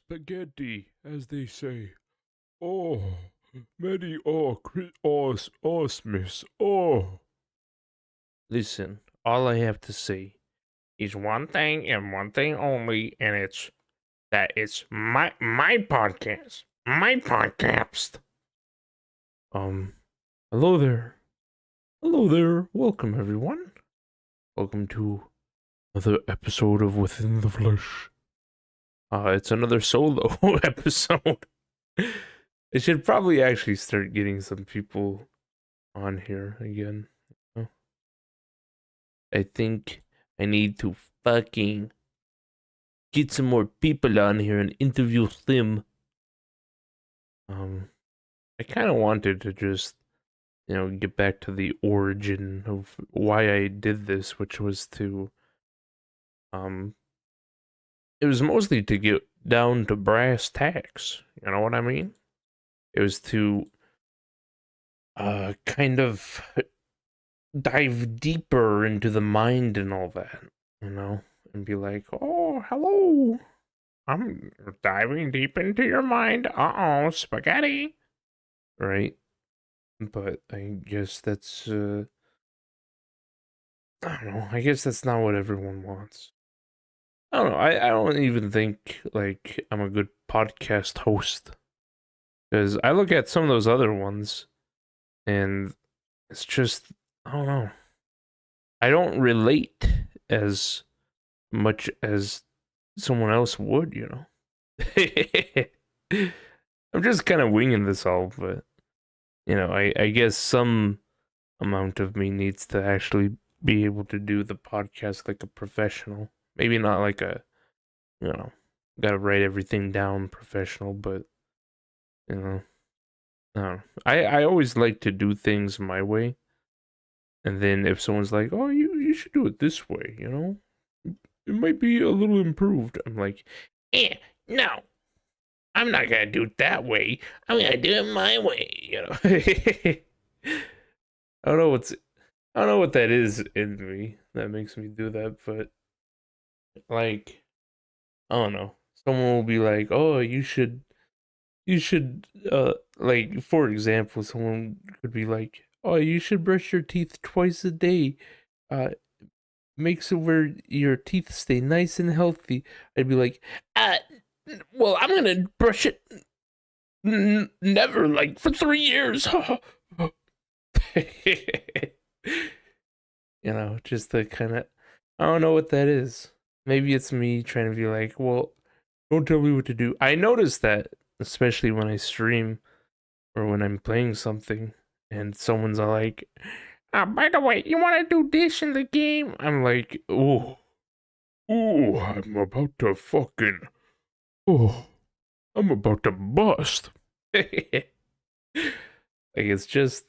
spaghetti, as they say. Oh, many Osmus. Oh. Listen, all I have to say is one thing and one thing only, and it's that it's my podcast. My podcast. Um, hello there. Hello there. Welcome everyone. Welcome to another episode of Within the Flesh. It's another solo episode. I should probably actually start getting some people on here again. Oh, I think I need to fucking get some more people on here and interview them. I kind of wanted to just, get back to the origin of why I did this, which was to, um, it was mostly to get down to brass tacks. You know what I mean? It was to, kind of dive deeper into the mind and all that, and be like, oh, hello. I'm diving deep into your mind. Uh-oh, spaghetti. Right? But I guess that's, I don't know. I guess that's not what everyone wants. I don't know. I don't even think, like, I'm a good podcast host. Because I look at some of those other ones, and it's just, I don't know. I don't relate as much as someone else would, I'm just kind of winging this all, but I guess some amount of me needs to actually be able to do the podcast like a professional. Maybe not like a, you know, gotta write everything down professional, but you know, I don't know. I always like to do things my way, and then if someone's like, "Oh, you should do it this way," it might be a little improved. I'm like, no, I'm not gonna do it that way. I'm gonna do it my way. I don't know what's I don't know what that is in me that makes me do that, but like I don't know. Someone will be like, "Oh, you should like for example, someone could be like, "Oh, you should brush your teeth twice a day. Uh makes it where your teeth stay nice and healthy." I'd be like, "Uh well, I'm going to brush it never like for 3 years." Just the kind of I don't know what that is. Maybe it's me trying to be like, well, don't tell me what to do. I notice that, especially when I stream or when I'm playing something, and someone's all like, by the way, you want to do this in the game? I'm like, I'm about to fucking, oh, I'm about to bust. Like, it's just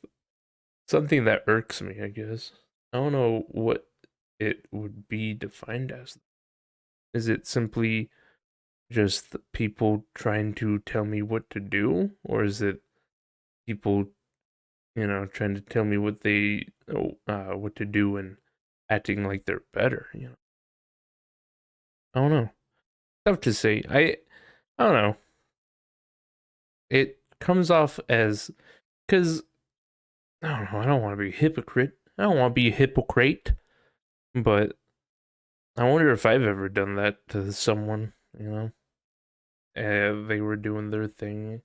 something that irks me, I guess. I don't know what it would be defined as. Is it simply just people trying to tell me what to do, or is it people, trying to tell me what to do and acting like they're better? I don't know. Tough to say. I don't know. It comes off as because I don't know. I don't want to be a hypocrite. I don't want to be a hypocrite, but I wonder if I've ever done that to someone. They were doing their thing.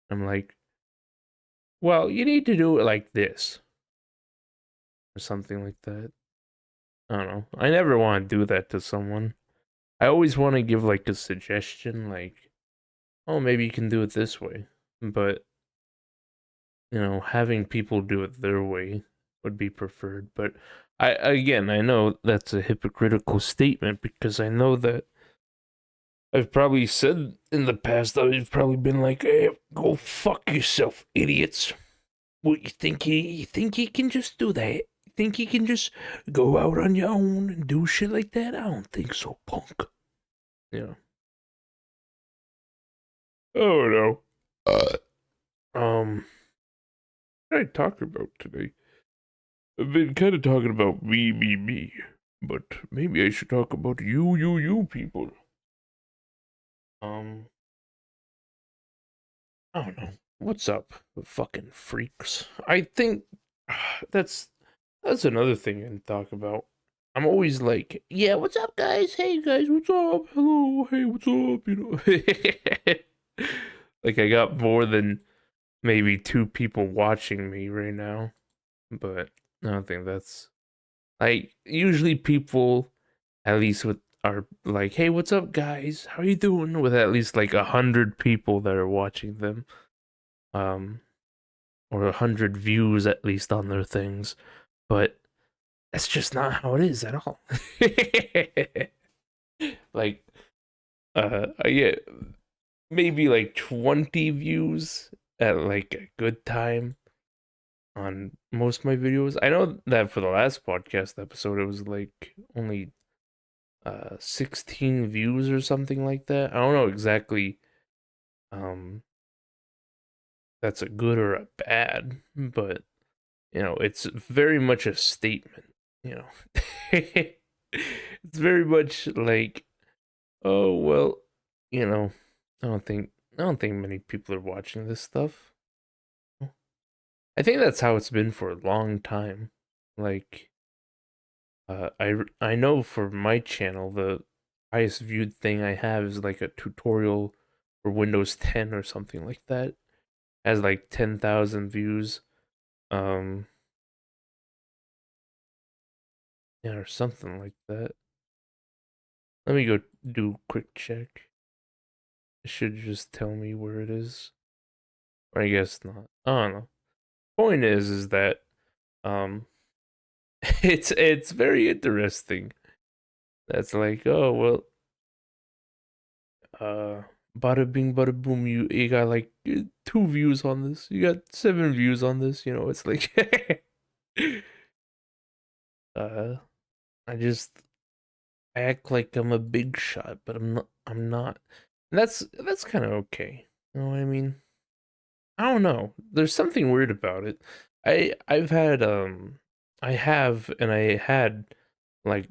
I'm like, well, you need to do it like this or something like that. I don't know. I never want to do that to someone. I always want to give like a suggestion, like, oh, maybe you can do it this way. But, having people do it their way would be preferred. But I know that's a hypocritical statement because I know that I've probably said in the past that I've probably been like, hey, go fuck yourself, idiots. What you think you can just do that? You think you can just go out on your own and do shit like that? I don't think so, punk. Yeah. Oh no. What did I talk about today? I've been kind of talking about me, but maybe I should talk about you people. Um, I don't know. What's up, fucking freaks? I think that's that's another thing I can talk about. I'm always like, yeah, what's up, guys? Hey, guys, what's up? Hello, hey, what's up? Like I got more than maybe two people watching me right now, but I don't think that's like usually people at least with are like, hey, what's up, guys? How you doing? With at least like 100 people that are watching them, um, or 100 views at least on their things, but that's just not how it is at all. Like, I get maybe like 20 views at like a good time on most of my videos. I know that for the last podcast episode, it was like only 16 views or something like that. I don't know exactly um that's a good or a bad, but it's very much a statement, you know. It's very much like, oh well, you know, I don't think I don't think many people are watching this stuff. I think that's how it's been for a long time. Like I know for my channel the highest viewed thing I have is like a tutorial for Windows 10 or something like that. Has like 10,000 views. Um yeah, or something like that. Let me go do a quick check. It should just tell me where it is. Or I guess not. I don't know. Point is that um it's very interesting. That's like, oh well, uh bada bing bada boom, you got like 2 views on this. You got 7 views on this, it's like uh I just act like I'm a big shot, but I'm not. And that's kind of okay. You know what I mean? I don't know. There's something weird about it. I've had I have and I had like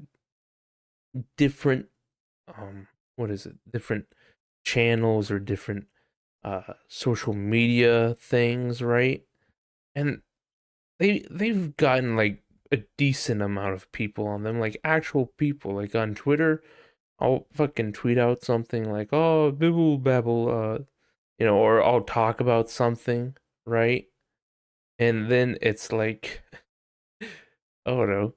different what is it? Different channels or different social media things, right? And they've gotten like a decent amount of people on them, like actual people. Like on Twitter, I'll fucking tweet out something like, "Oh, bibble babble," or I'll talk about something, right? And then it's like, oh no,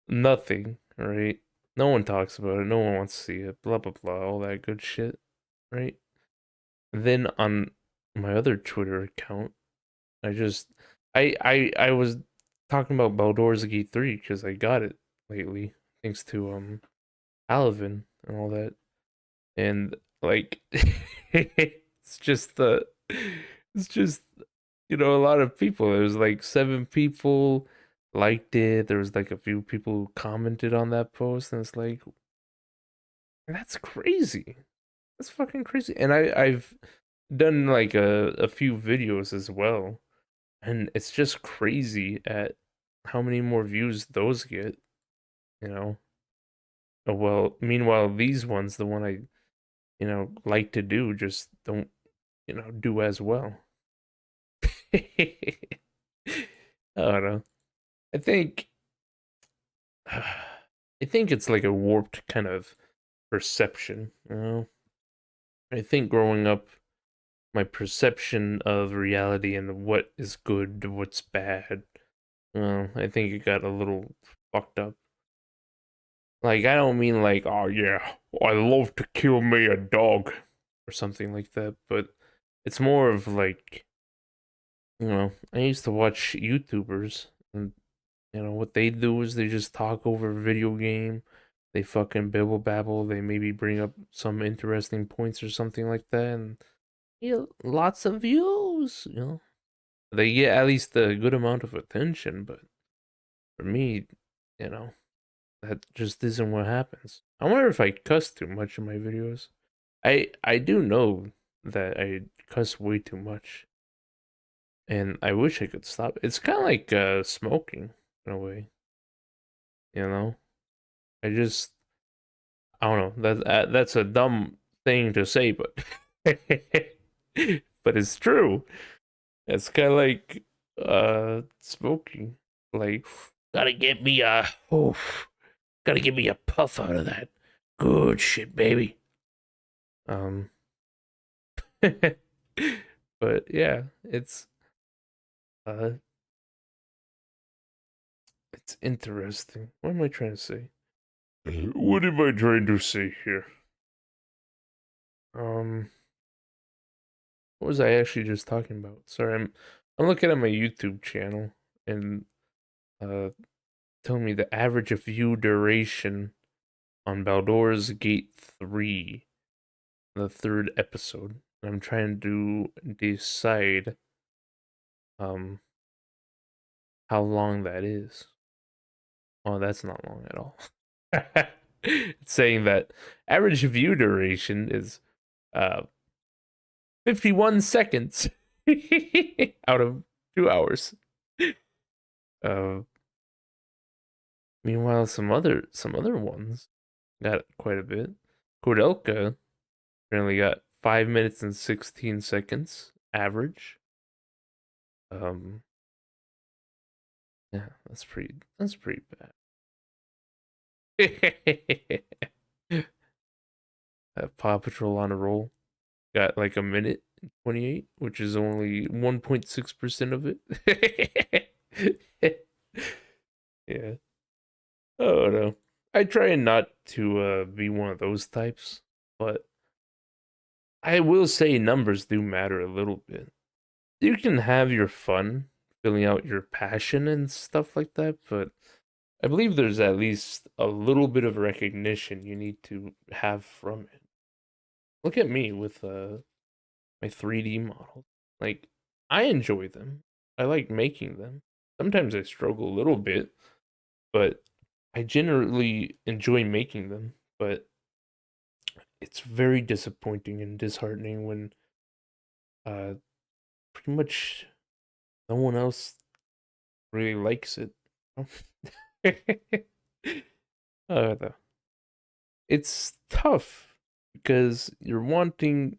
nothing, right? No one talks about it. No one wants to see it. Blah blah blah. All that good shit, right? Then on my other Twitter account, I just, I was talking about Baldur's Gate 3 because I got it lately, thanks to Alvin and all that, and like, it's just it's just a lot of people. There was like 7 people liked it. There was like a few people who commented on that post, and it's like that's crazy. That's fucking crazy. And I've done like a few videos as well, and it's just crazy at how many more views those get. You know. Well, meanwhile, these ones, the one I like to do, just don't do as well. I don't know. I think I think it's like a warped kind of perception, you know? I think growing up, my perception of reality and what is good, what's bad, I think it got a little fucked up. Like, I don't mean like, oh yeah, I love to kill me a dog or something like that, but it's more of like, I used to watch YouTubers and what they do is they just talk over a video game. They fucking bibble babble. They maybe bring up some interesting points or something like that, and lots of views. They get at least a good amount of attention. But for me, you know, that just isn't what happens. I wonder if I cuss too much in my videos. I do know that I cuss way too much, and I wish I could stop. It's kind of like smoking in a way. You know, I just I don't know. That's a dumb thing to say, but but it's true. It's kind of like smoking. Like, gotta get me a gotta get me a puff out of that good shit, baby. Um, but yeah, uh, it's interesting. What am I trying to say? What am I trying to say here? Um, what was I actually just talking about? Sorry, I'm looking at my YouTube channel and uh telling me the average view duration on Baldur's Gate 3, the third episode. I'm trying to decide um how long that is. Oh, that's not long at all. It's saying that average view duration is uh 51 seconds out of 2 hours. Uh Meanwhile some other ones got quite a bit. Kodelka apparently got 5 minutes and 16 seconds average. Um yeah, that's pretty bad. Paw Patrol on a roll got like a minute and 28, which is only 1.6% of it. Yeah. Oh no. I try not to be one of those types, but I will say numbers do matter a little bit. You can have your fun filling out your passion and stuff like that, but I believe there's at least a little bit of recognition you need to have from it. Look at me with my 3D models. Like, I enjoy them. I like making them. Sometimes I struggle a little bit, but I generally enjoy making them. But it's very disappointing and disheartening when uh pretty much no one else really likes it. Though. It's tough because you're wanting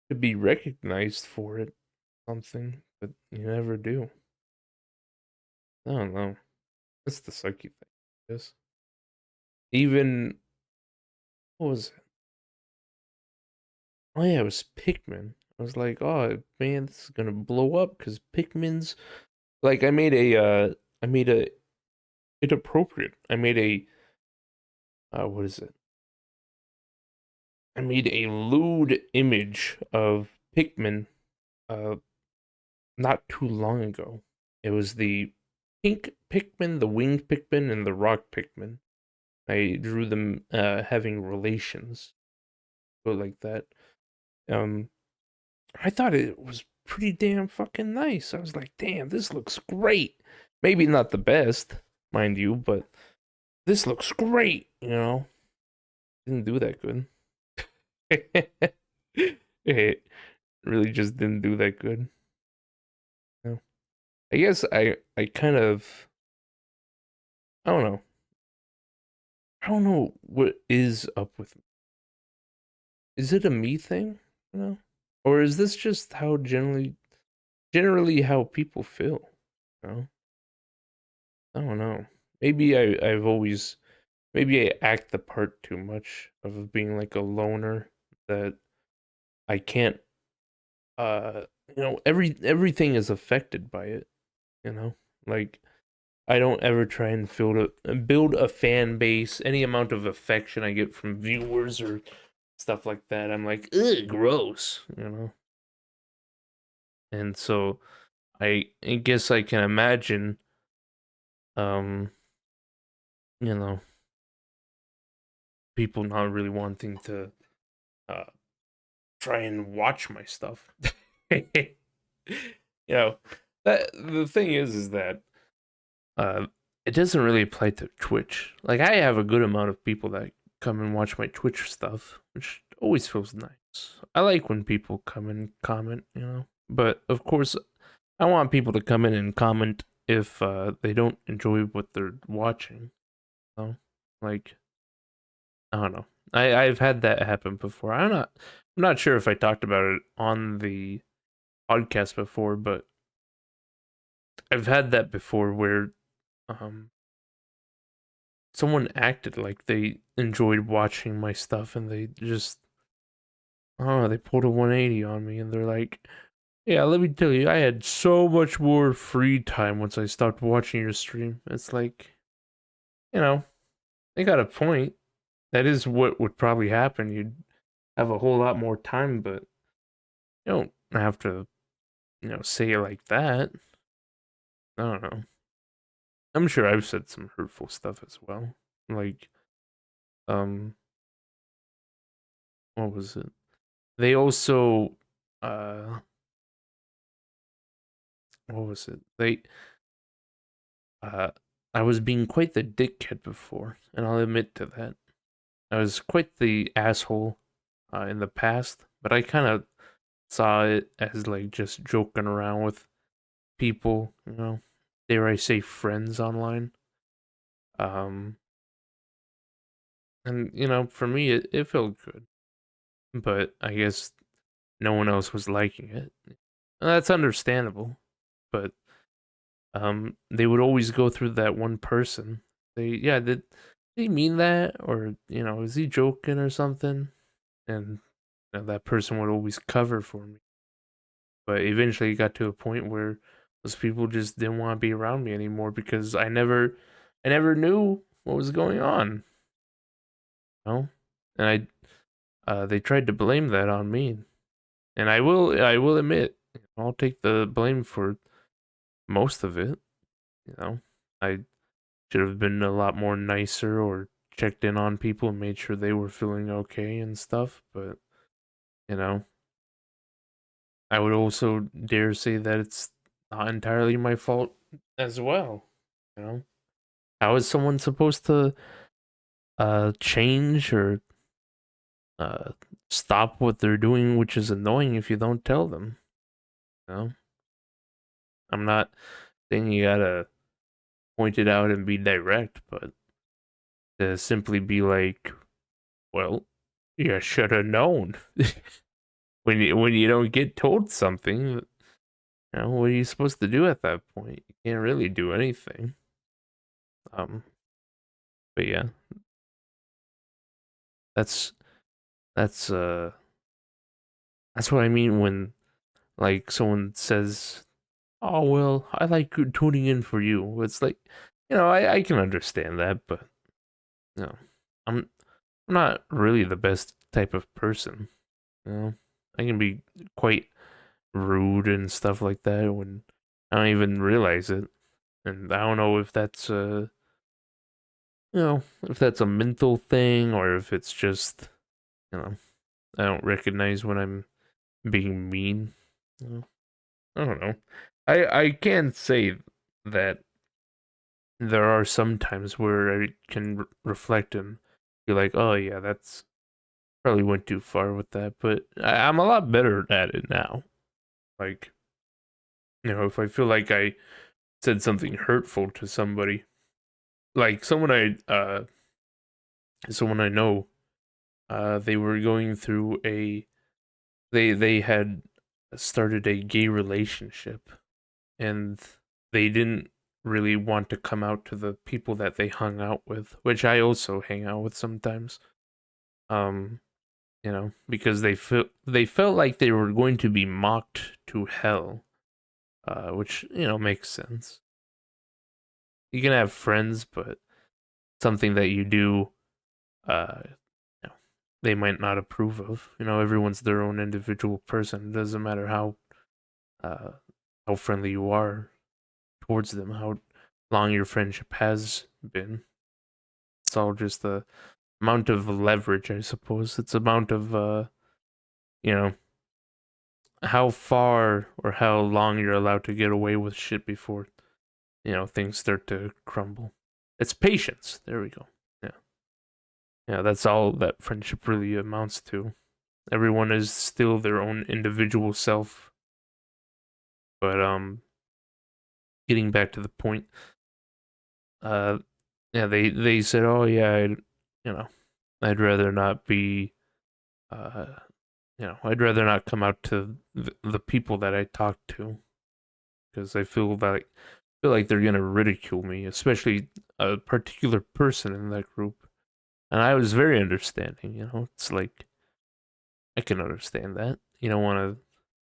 to be recognized for it, something, but you never do. I don't know. That's the sucky thing. Yes. Even what was it? Oh yeah, it was Pikmin. I was like, oh man, this is gonna blow up because Pikmin's like I made a inappropriate. I made a what is it? I made a lewd image of Pikmin uh not too long ago. It was the pink Pikmin, the winged Pikmin, and the rock Pikmin. I drew them having relations, but like that. Um, I thought it was pretty damn fucking nice. I was like, damn, this looks great. Maybe not the best, mind you, but this looks great. Didn't do that good. It really just didn't do that good. No. I guess I kind of I don't know. I don't know what is up with me. Is it a me thing? Or is this just how generally how people feel? You know? I don't know. Maybe I've always maybe I act the part too much of being like a loner that I can't everything is affected by it, you know? Like I don't ever try and build a fan base. Any amount of affection I get from viewers or stuff like that, I'm like, ugh, gross. And so I guess I can imagine, um, you know, people not really wanting to uh try and watch my stuff. you know, that the thing is that uh it doesn't really apply to Twitch. Like I have a good amount of people that come and watch my Twitch stuff, which always feels nice. I like when people come and comment. But of course, I want people to come in and comment if they don't enjoy what they're watching. Like I don't know. I've had that happen before. I'm not sure if I talked about it on the podcast before, but I've had that before where um someone acted like they enjoyed watching my stuff and they just oh they pulled a 180 on me and they're like, yeah, let me tell you, I had so much more free time once I stopped watching your stream. It's like, you know, they got a point. That is what would probably happen. You'd have a whole lot more time, but you don't have to, say it like that. I don't know. I'm sure I've said some hurtful stuff as well. Like, um, what was it? They also, uh, what was it? Uh, I was being quite the dickhead before, and I'll admit to that. I was quite the asshole in the past, but I kind of saw it as like just joking around with people, dare I say friends online. Um, and for me, it felt good, but I guess no one else was liking it. And that's understandable, but they would always go through that one person. Did they mean that, or is he joking or something? And that person would always cover for me. But eventually, it got to a point where those people just didn't want to be around me anymore because I never knew what was going on. And they tried to blame that on me, and I will admit, I'll take the blame for most of it. I should have been a lot more nicer or checked in on people and made sure they were feeling okay and stuff. But you know, I would also dare say that it's not entirely my fault as well. You know, how is someone supposed to change or uh stop what they're doing, which is annoying if you don't tell them? You know, I'm not saying you gotta point it out and be direct, but to simply be like, well, you should have known. When you don't get told something, what are you supposed to do at that point? You can't really do anything. Um, but yeah, that's that's uh that's what I mean when like someone says, "Oh well, I like tuning in for you." It's like, I can understand that, but you know, I'm I'm not really the best type of person. I can be quite rude and stuff like that when I don't even realize it. And I don't know if that's a mental thing or if it's just, you know, I don't recognize when I'm being mean. You know, I don't know. I can say that there are some times where I can reflect and be like, oh yeah, that's probably went too far with that, but I'm a lot better at it now. Like, if I feel like I said something hurtful to somebody, like someone I know, they were going through they had started a gay relationship, and they didn't really want to come out to the people that they hung out with, which I also hang out with sometimes. Um, because they felt like they were going to be mocked to hell, which makes sense. You can have friends, but something that you do, uh, you know, they might not approve of. Everyone's their own individual person. It doesn't matter uh, how friendly you are towards them, how long your friendship has been. It's all just the amount of leverage, I suppose. It's amount of you know, how far or how long you're allowed to get away with shit before, things start to crumble. It's patience. There we go. Yeah. Yeah, that's all that friendship really amounts to. Everyone is still their own individual self. But getting back to the point, uh yeah, they said, "Oh yeah, you know, I'd rather not be I'd rather not come out to the people that I talk to because I feel like they're gonna ridicule me, especially a particular person in that group. And I was very understanding. It's like I can understand that. You don't want to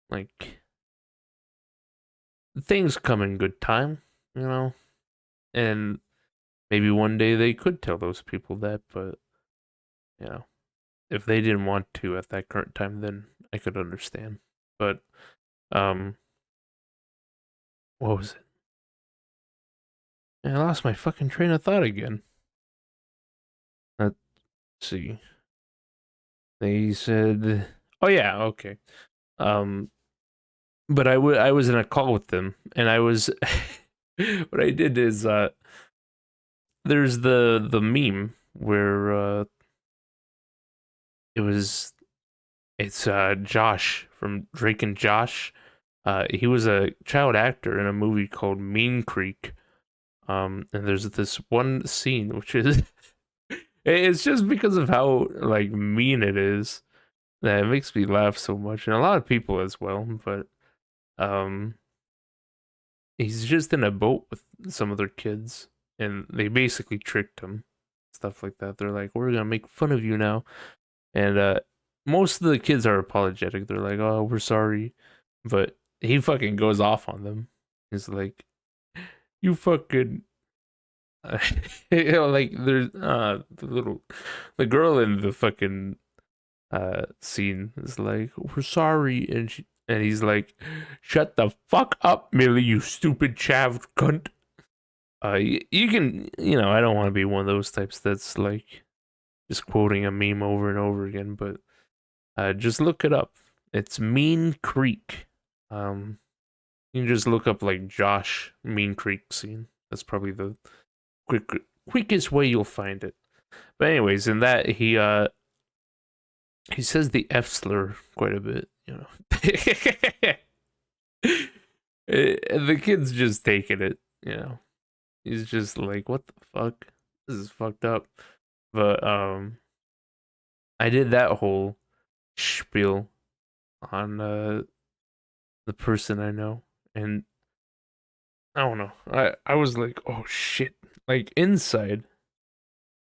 like things come in good time, you know, and maybe one day they could tell those people that, but you know, if they didn't want to at that current time, then I could understand. But um, what was it? I lost my fucking train of thought again. Let's see. They said, "Oh yeah, okay." Um, but I was in a call with them, and I was what I did is there's the meme where it was it's Josh from Drake and Josh. He was a child actor in a movie called Mean Creek. And there's this one scene which is it's just because of how like mean it is that it makes me laugh so much, and a lot of people as well. But um, he's just in a boat with some other kids, and they basically tricked him, stuff like that. They're like, "We're gonna make fun of you now," and most of the kids are apologetic. They're like, "Oh, we're sorry," but he fucking goes off on them. He's like, "You fucking." Like there's the girl in the fucking scene is like, "We're sorry," and he's like, "Shut the fuck up, Millie, you stupid chav cunt." You can, I don't want to be one of those types that's like just quoting a meme over and over again, but just look it up. It's Mean Creek. Um, you can just look up like Josh Mean Creek scene. That's probably the quick quickest way you'll find it. But anyways, in that he says the F slur quite a bit. And the kid's just taking it. He's just like, what the fuck? This is fucked up. But I did that whole spiel on the person I know, and I don't know. I was like, oh shit. Like inside,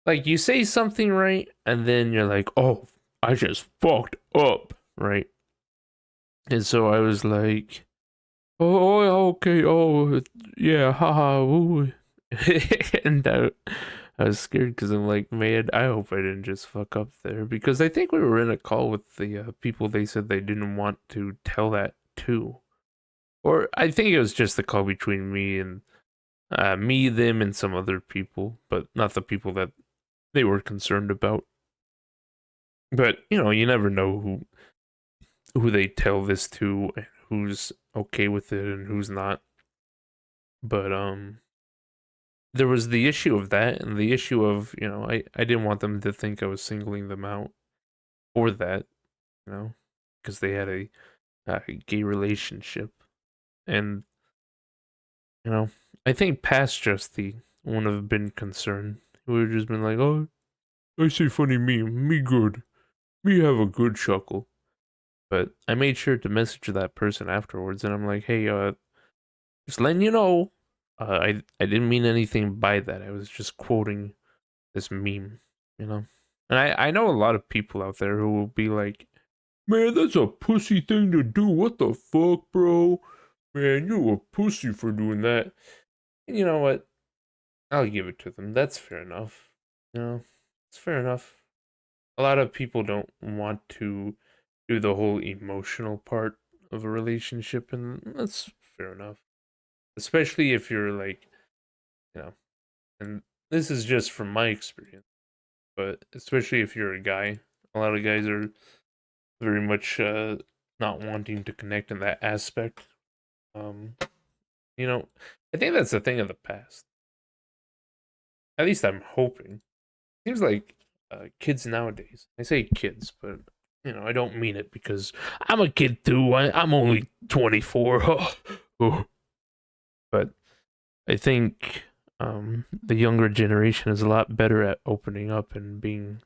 like you say something right, and then you're like, oh, I just fucked up, right? And so I was like, oh, okay, oh, yeah, haha, ooh. And I was scared because I'm like, man, I hope I didn't just fuck up there, because I think we were in a call with the people they said they didn't want to tell that to, or I think it was just the call between me and me, them, and some other people, but not the people that they were concerned about. But you never know who they tell this to, and who's okay with it and who's not. But there was the issue of that, and the issue of I didn't want them to think I was singling them out for that, you know, because they had a gay relationship, and you know I think past Justy wouldn't have been concerned. He would have just been like, "Oh, I say funny meme, me good, me have a good chuckle." But I made sure to message that person afterwards, and I'm like, "Hey, just letting you know, I didn't mean anything by that. I was just quoting this meme, you know." And I know a lot of people out there who will be like, "Man, that's a pussy thing to do. What the fuck, bro? Man, you a pussy for doing that." And you know what? I'll give it to them. That's fair enough. It's fair enough. A lot of people don't want to do the whole emotional part of a relationship, and that's fair enough. Especially if you're like, you know, and this is just from my experience, but especially if you're a guy, a lot of guys are very much not wanting to connect in that aspect. Um, I think that's a thing of the past. At least I'm hoping. Seems like kids nowadays. I say kids, but I don't mean it because I'm a kid too. I'm only 24. Oh. But I think the younger generation is a lot better at opening up and being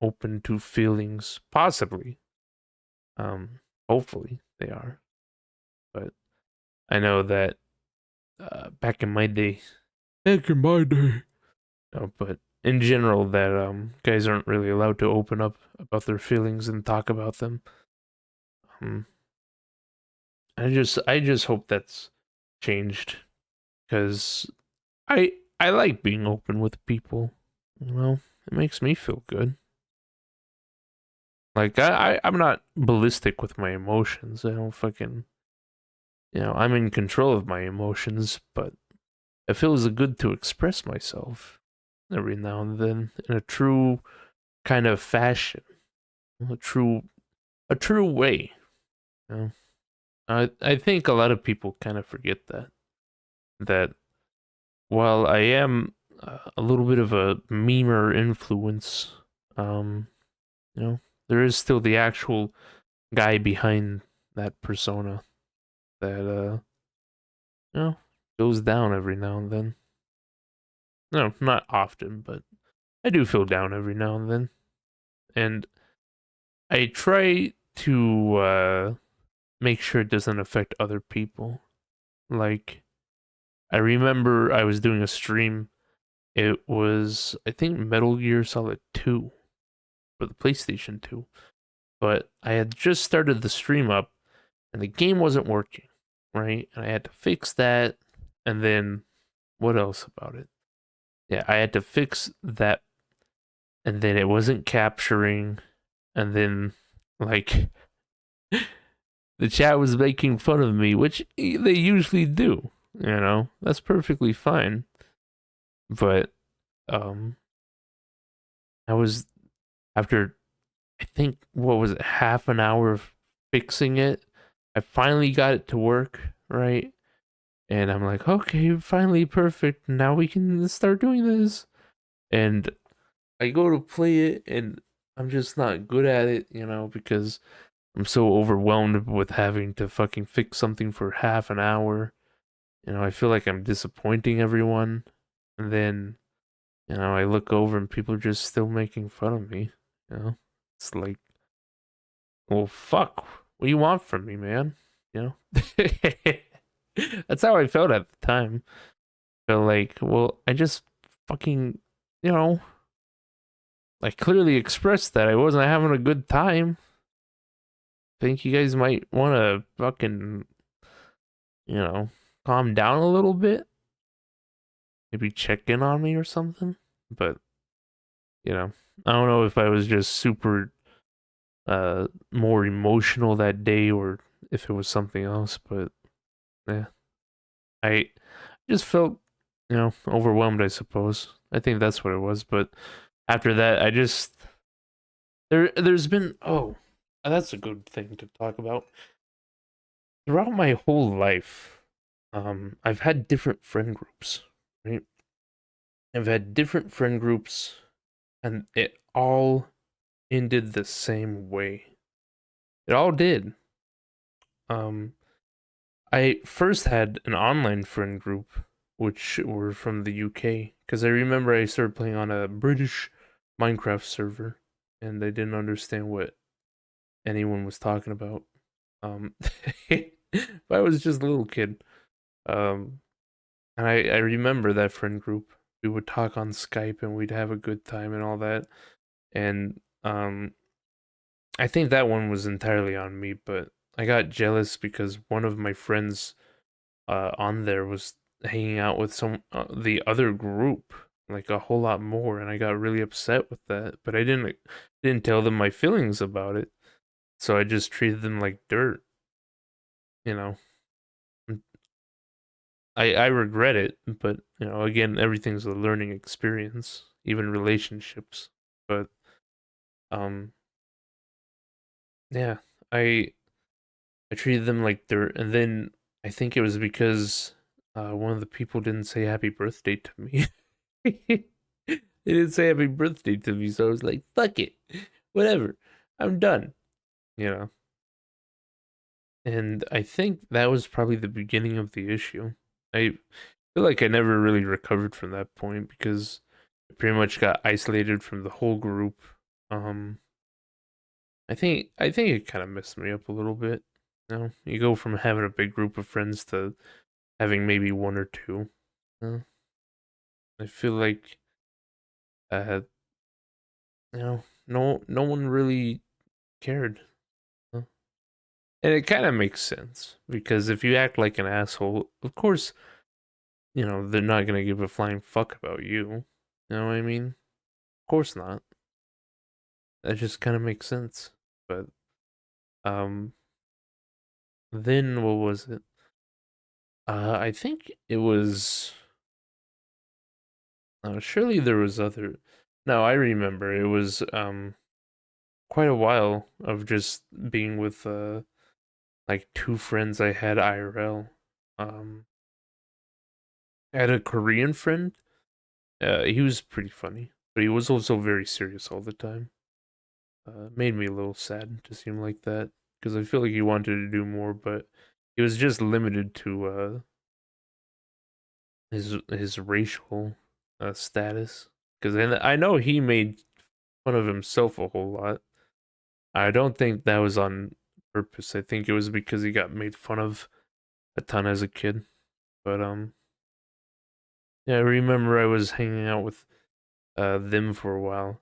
open to feelings, possibly. Hopefully they are, but I know that back in my day, no, but in general, that guys aren't really allowed to open up about their feelings and talk about them. Um, I just hope that's changed because I like being open with people. You know, it makes me feel good. Like I'm not ballistic with my emotions. I don't fucking I'm in control of my emotions, but it feels good to express myself every now and then in a true kind of fashion, a true way. You know? I think a lot of people kind of forget that while I am a little bit of a memer influence, um, you know, there is still the actual guy behind that persona that goes down every now and then. No, not often, but I do feel down every now and then. And I try to make sure it doesn't affect other people. Like, I remember I was doing a stream. It was, I think, Metal Gear Solid 2 for the PlayStation 2. But I had just started the stream up and the game wasn't working, right? And I had to fix that. And then, what else about it? Yeah, I had to fix that. And then it wasn't capturing. And then, like, the chat was making fun of me, which they usually do. That's perfectly fine. But um, I was after I think what was it, half an hour of fixing it. I finally got it to work right, and I'm like, okay, finally perfect. Now we can start doing this. And I go to play it, and I'm just not good at it, because I'm so overwhelmed with having to fucking fix something for half an hour. I feel like I'm disappointing everyone. And then, I look over and people are just still making fun of me. You know, it's like, well, fuck. What do you want from me, man? You know, that's how I felt at the time. Felt like, well, I just fucking, you know, like clearly expressed that I wasn't having a good time. Think you guys might want to fucking, you know, calm down a little bit? Maybe check in on me or something? But, I don't know if I was just super more emotional that day or if it was something else, but yeah. I just felt, overwhelmed, I suppose. I think that's what it was, but after that I just there's been that's a good thing to talk about. Throughout my whole life, I've had different friend groups, right? I've had different friend groups and it all ended the same way. It all did. Um I first had an online friend group, which were from the UK, because I remember I started playing on a British Minecraft server, and I didn't understand what anyone was talking about. Um, but I was just a little kid. Um, and I remember that friend group. We would talk on Skype, and we'd have a good time and all that. And I think that one was entirely on me, but I got jealous because one of my friends on there was hanging out with some the other group like a whole lot more, and I got really upset with that. But I didn't tell them my feelings about it, so I just treated them like dirt. You know, Mm, I regret it, but again, everything's a learning experience, even relationships. But um, yeah, I I treated them like dirt, and then I think it was because one of the people didn't say happy birthday to me. They didn't say happy birthday to me, so I was like, fuck it. Whatever. I'm done. You know. And I think that was probably the beginning of the issue. I feel like I never really recovered from that point because I pretty much got isolated from the whole group. Um I think it kind of messed me up a little bit. You go from having a big group of friends to having maybe one or two. You know? I feel like uh, no one really cared. You know? And it kind of makes sense because if you act like an asshole, of course, they're not gonna give a flying fuck about you. You know what I mean? Of course not. That just kind of makes sense. But um, then what was it? I think it was. Surely there was other. No, I remember it was quite a while of just being with like two friends I had IRL. Um, I had a Korean friend. He was pretty funny, but he was also very serious all the time. Made me a little sad to see him like that because I feel like he wanted to do more, but he was just limited to his racial status. Because I know he made fun of himself a whole lot. I don't think that was on purpose. I think it was because he got made fun of a ton as a kid. But yeah, I remember I was hanging out with them for a while.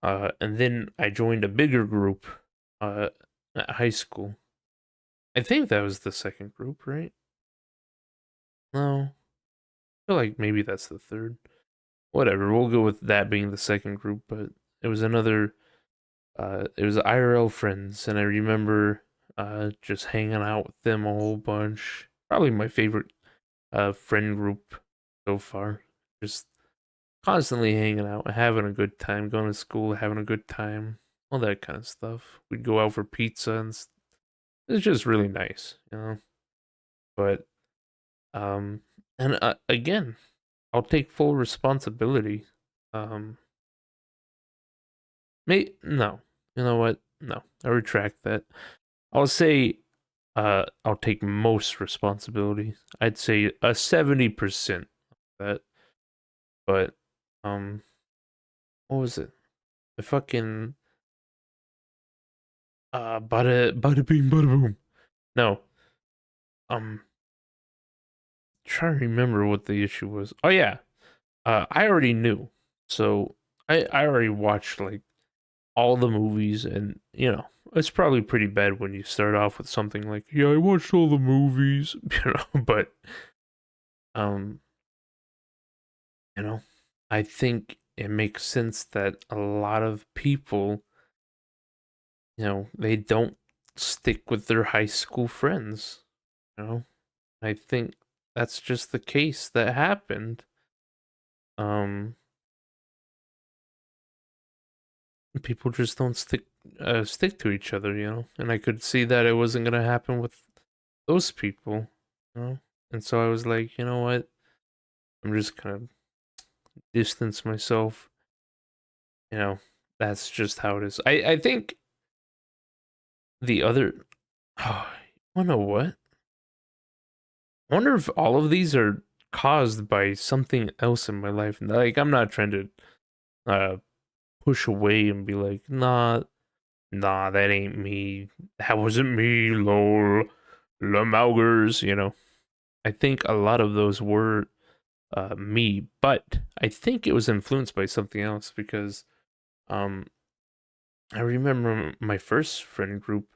And then I joined a bigger group uh at high school. I think that was the second group, right? No, I feel like maybe that's the third. Whatever, we'll go with that being the second group, but it was another it was IRL friends, and I remember just hanging out with them a whole bunch. Probably my favorite friend group so far. Just constantly hanging out, having a good time, going to school, having a good time, all that kind of stuff. We'd go out for pizza it's just really nice. But um and again, I'll take full responsibility. Um no. You know what? No. I retract that. I'll say I'll take most responsibility. I'd say a 70% that. But um what was it? The fucking bada bing bada boom. No. Um trying to remember what the issue was. Oh yeah. I already knew. So I already watched like all the movies, and it's probably pretty bad when you start off with something like, yeah, I watched all the movies, but um you know I think it makes sense that a lot of people, they don't stick with their high school friends. you know I think that's just the case that happened. um People just don't stick to each other, and I could see that it wasn't going to happen with those people. you know and so I was like, you know what, I'm just gonna distance myself. you know that's just how it is. I think the other oh, you know what, I wonder if all of these are caused by something else in my life. Like, I'm not trying to uh push away and be like, nah, that ain't me, that wasn't me, lol, lamaugers. I think a lot of those were me, but I think it was influenced by something else because um I remember my first friend group.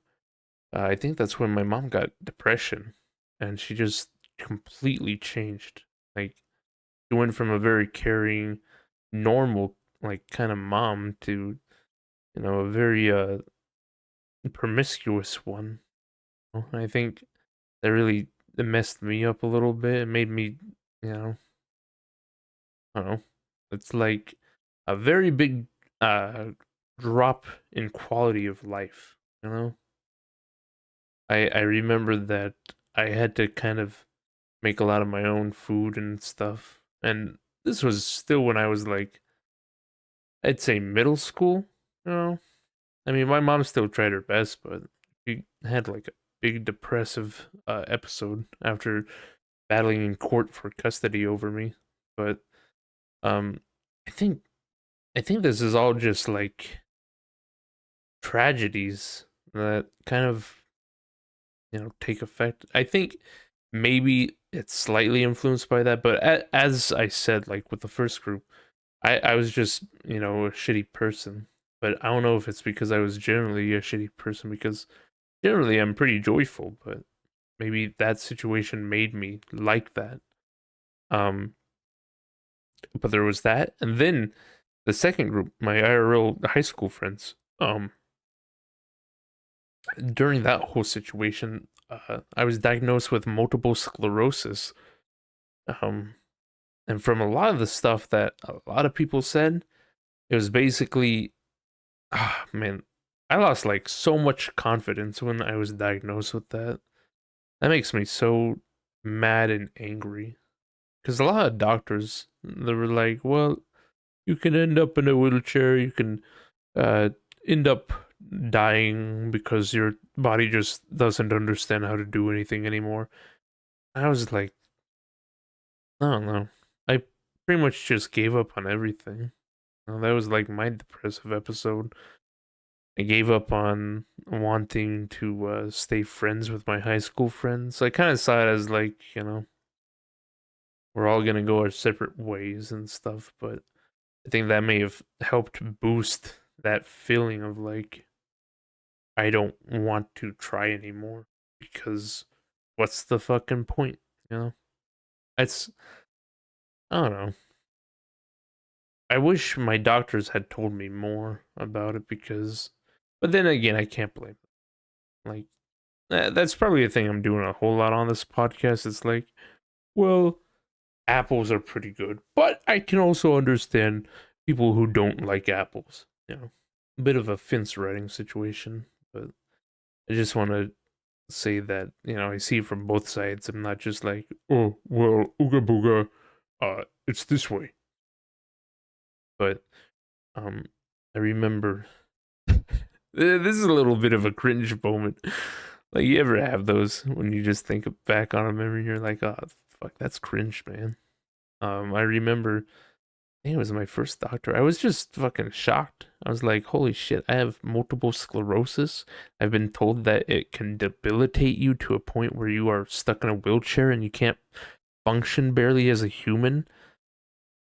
I think that's when my mom got depression, and she just completely changed. Like, she went from a very caring, normal, like, kind of mom to a very promiscuous one. I think that really it messed me up a little bit. It made me, you know, I don't know. It's like a very big uh drop in quality of life. You know, I remember that I had to kind of make a lot of my own food and stuff, and this was still when I was like, I'd say middle school. You know, I mean, my mom still tried her best, but she had like a big depressive episode after battling in court for custody over me. But um, I think I think this is all just like tragedies that kind of, take effect. I think maybe it's slightly influenced by that, but as I said, like with the first group, I was just, a shitty person. But I don't know if it's because I was generally a shitty person, because generally I'm pretty joyful, but maybe that situation made me like that. Um, but there was that, and then the second group, my IRL high school friends. During that whole situation, I was diagnosed with multiple sclerosis. Um, and from a lot of the stuff that a lot of people said, it was basically, man, I lost like so much confidence when I was diagnosed with that. That makes me so mad and angry. Because a lot of doctors, they were like, well, you can end up in a wheelchair, you can uh, end up dying because your body just doesn't understand how to do anything anymore. I was like, I don't know. I pretty much just gave up on everything. That was like my depressive episode. I gave up on wanting to stay friends with my high school friends. I kind of saw it as like, we're all gonna go our separate ways and stuff, but I think that may have helped boost that feeling of like, I don't want to try anymore because what's the fucking point? You know? It's, I don't know. I wish my doctors had told me more about it because, but then again, I can't blame them. Like, that's probably a thing I'm doing a whole lot on this podcast. It's like, well, apples are pretty good, but I can also understand people who don't like apples. A bit of a fence riding situation, but I just want to say that, I see from both sides. I'm not just like, oh, well, ooga booga, it's this way. But, um, I remember this is a little bit of a cringe moment. Like, you ever have those when you just think back on a memory and you're like, oh, fuck, that's cringe, man. I remember, I think it was my first doctor. I was just fucking shocked. I was like, holy shit, I have multiple sclerosis. I've been told that it can debilitate you to a point where you are stuck in a wheelchair and you can't function barely as a human.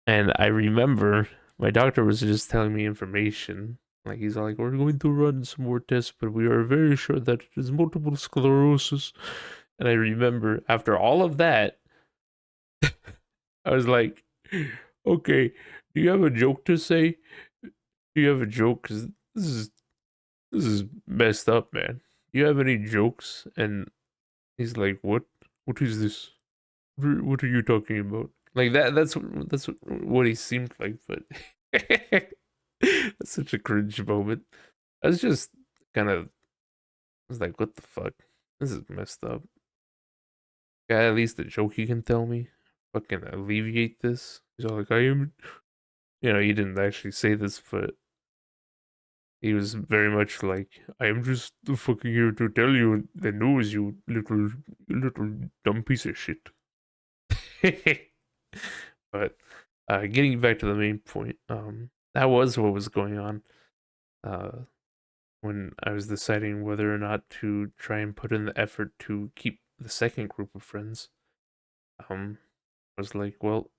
And I remember my doctor was just telling me information. Like, he's like, we're going to run some more tests, but we are very sure that it is multiple sclerosis. And I remember after all of that, I was like, okay, do you have a joke to say? Do you have a joke? Because this is messed up, man. Do you have any jokes? And he's like, what? What is this? What are you talking about? Like that. That's what he seemed like. But that's such a cringe moment. I was just kind of. I was like, what the fuck? This is messed up. Got at least a joke you can tell me. Fucking alleviate this. He's all like, I am. He didn't actually say this, but he was very much like, I am just fucking here to tell you the news, you little dumb piece of shit. But getting back to the main point, that was what was going on uh, when I was deciding whether or not to try and put in the effort to keep the second group of friends. I was like, well,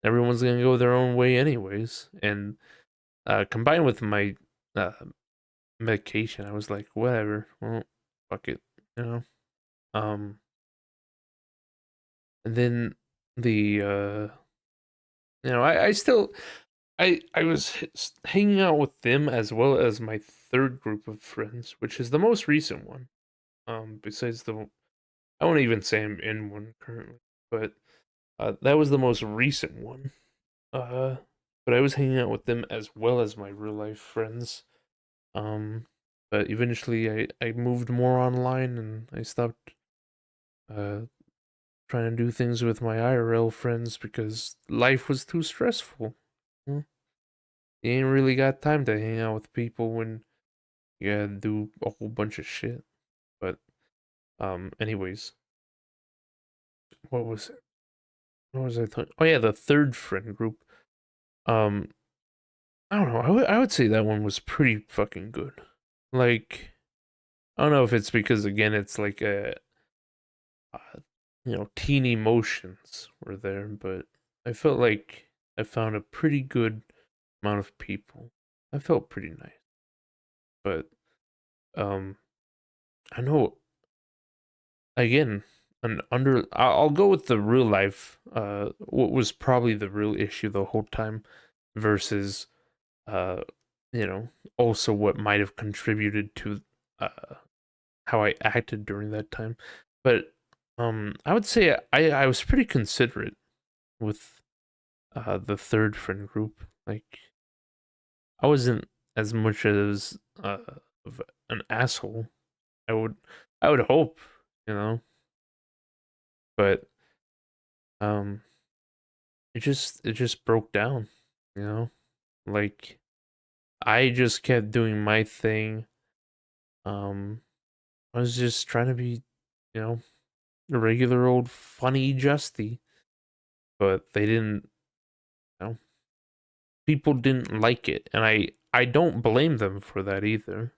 everyone's gonna go their own way anyways, and combined with my uh, medication, I was like, whatever, well, fuck it, you know. Um, and then the I still I was hanging out with them as well as my third group of friends, which is the most recent one. Besides I won't even say I'm in one currently, but that was the most recent one. Uh, but I was hanging out with them as well as my real life friends. Um, but eventually I moved more online and I stopped uh trying to do things with my IRL friends because life was too stressful. Hmm. You ain't really got time to hang out with people when you gotta do a whole bunch of shit. But anyways, what was it? What was I talking? Oh yeah, the third friend group. Um, I don't know. I would say that one was pretty fucking good. Like, I don't know if it's because again it's like uh, teen emotions were there, but I felt like I found a pretty good amount of people. I felt pretty nice, but um, I know again, I'll go with the real life. What was probably the real issue the whole time, versus uh, you know, also what might have contributed to uh how I acted during that time. But I would say I was pretty considerate with the third friend group. Like I wasn't as much as of an asshole. I would I would hope, you know, but um it just broke down, you know? Like I just kept doing my thing. Um I was just trying to be, you know, a regular old funny Justy, but they didn't, you know, people didn't like it, and I don't blame them for that either.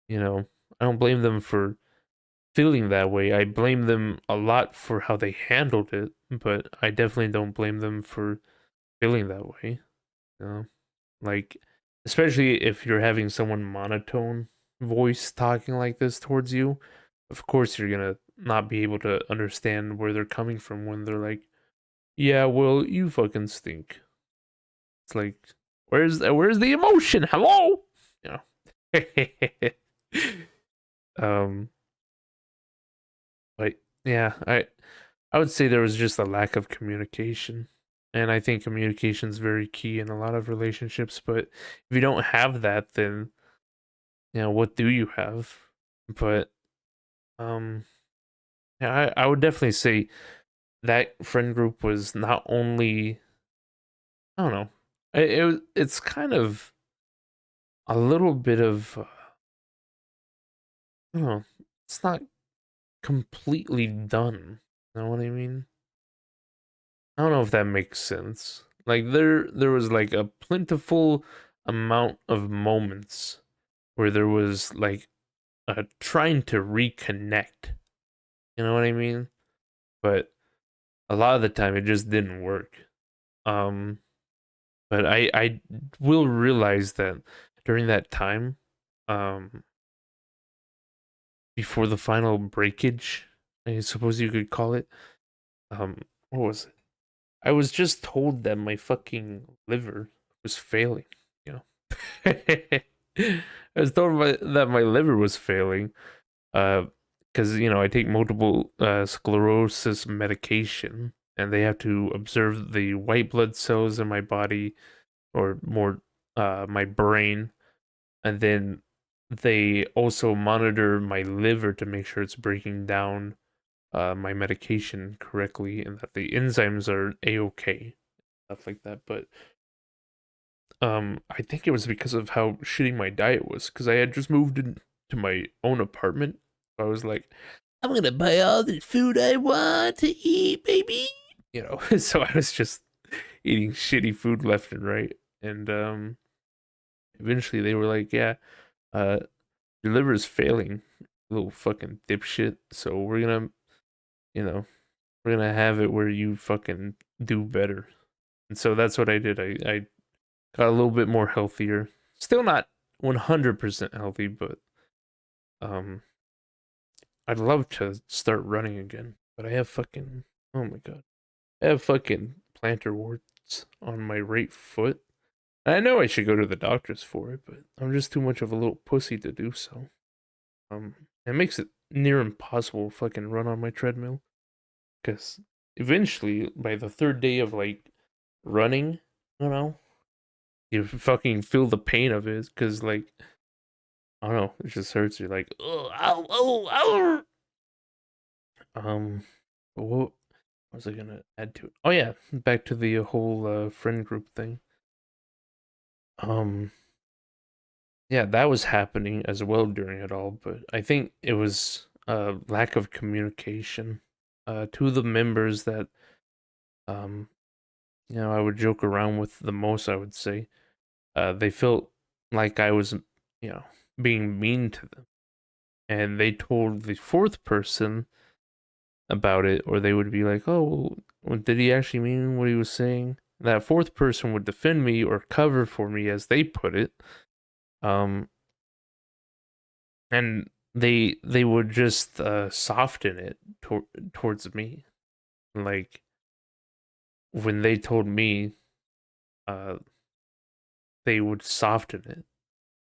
You know, I don't blame them for feeling that way. I blame them a lot for how they handled it, but I definitely don't blame them for feeling that way. You know, like especially if you're having someone monotone voice talking like this towards you, of course you're gonna not be able to understand where they're coming from when they're like, "Yeah, well, you fucking stink." It's like, where's the emotion? Hello, you know. um, but yeah, I would say there was just a lack of communication, and I think communication is very key in a lot of relationships. But if you don't have that, then what do you have? But um, yeah, I would definitely say that friend group was not only I don't know, it's kind of a little bit of I don't know, it's not completely done. You know what I mean? I don't know if that makes sense. Like there was like a plentiful amount of moments where there was like trying to reconnect. You know what I mean? But a lot of the time it just didn't work. Um but I will realize that during that time um before the final breakage, I suppose you could call it. What was I was just told that my fucking liver was failing, you know. I was told that my liver was failing, because I take multiple sclerosis medication, and they have to observe the white blood cells in my body, or more, my brain, and then they also monitor my liver to make sure it's breaking down my medication correctly and that the enzymes are a-okay, stuff like that. But I think it was because of how shitty my diet was, because I had just moved into my own apartment. I was like, I'm gonna buy all the food I want to eat, baby. So I was just eating shitty food left and right. And eventually they were like, yeah, uh your liver is failing, little fucking dipshit. So you know, we're gonna have it where you fucking do better. And so that's what I did. I got a little bit more healthier. Still not 100% healthy, but um I'd love to start running again. But I have fucking oh my god. I have fucking plantar warts on my right foot. I know I should go to the doctors for it, but I'm just too much of a little pussy to do so. It makes it near impossible to fucking run on my treadmill. Cause eventually, by the third day of like running, you know, you fucking feel the pain of it. Cause like I don't know, it just hurts. You're like, oh, ow, oh, ow. Um, what was I gonna add to it? Oh yeah, back to the whole friend group thing. Um, yeah, that was happening as well during it all, but I think it was lack of communication. Two of the members that um I would joke around with the most, I would say, they felt like I was, you know, being mean to them. And they told the fourth person about it, or they would be like, "Oh, well, did he actually mean what he was saying?" That fourth person would defend me or cover for me, as they put it. Um, and they would just soften it towards me. Like when they told me, uh, they would soften it.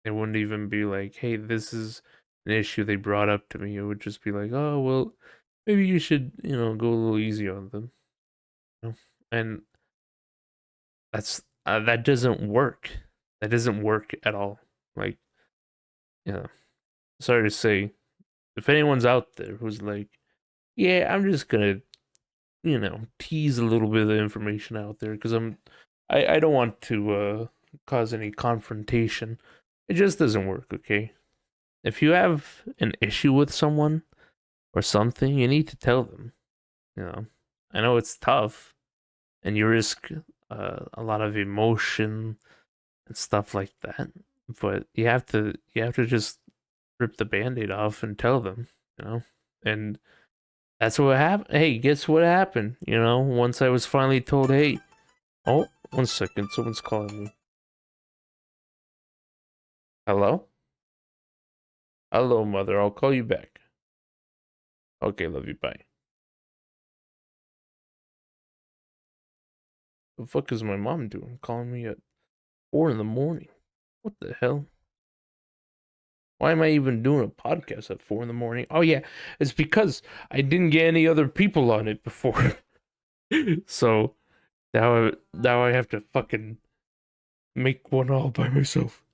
It wouldn't even be like, "Hey, this is an issue they brought up to me." It would just be like, "Oh, well, maybe you should, go a little easy on them." You know? And that doesn't work. That doesn't work at all. Like, yeah. Sorry to say, if anyone's out there who's like, "Yeah, I'm just gonna, tease a little bit of the information out there because I don't want to cause any confrontation." It just doesn't work. Okay, if you have an issue with someone or something, you need to tell them. You know, I know it's tough, and you risk a lot of emotion and stuff like that. But you have to just rip the band-aid off and tell them, you know? And that's what happened. Hey, guess what happened? Once I was finally told, hey, oh, 1 second, someone's calling me. Hello? Hello, mother, I'll call you back. Okay, love you, bye. The fuck is my mom doing? Calling me at 4 in the morning. What the hell? Why am I even doing a podcast at 4 in the morning? Oh yeah, it's because I didn't get any other people on it before. So now I have to fucking make one all by myself.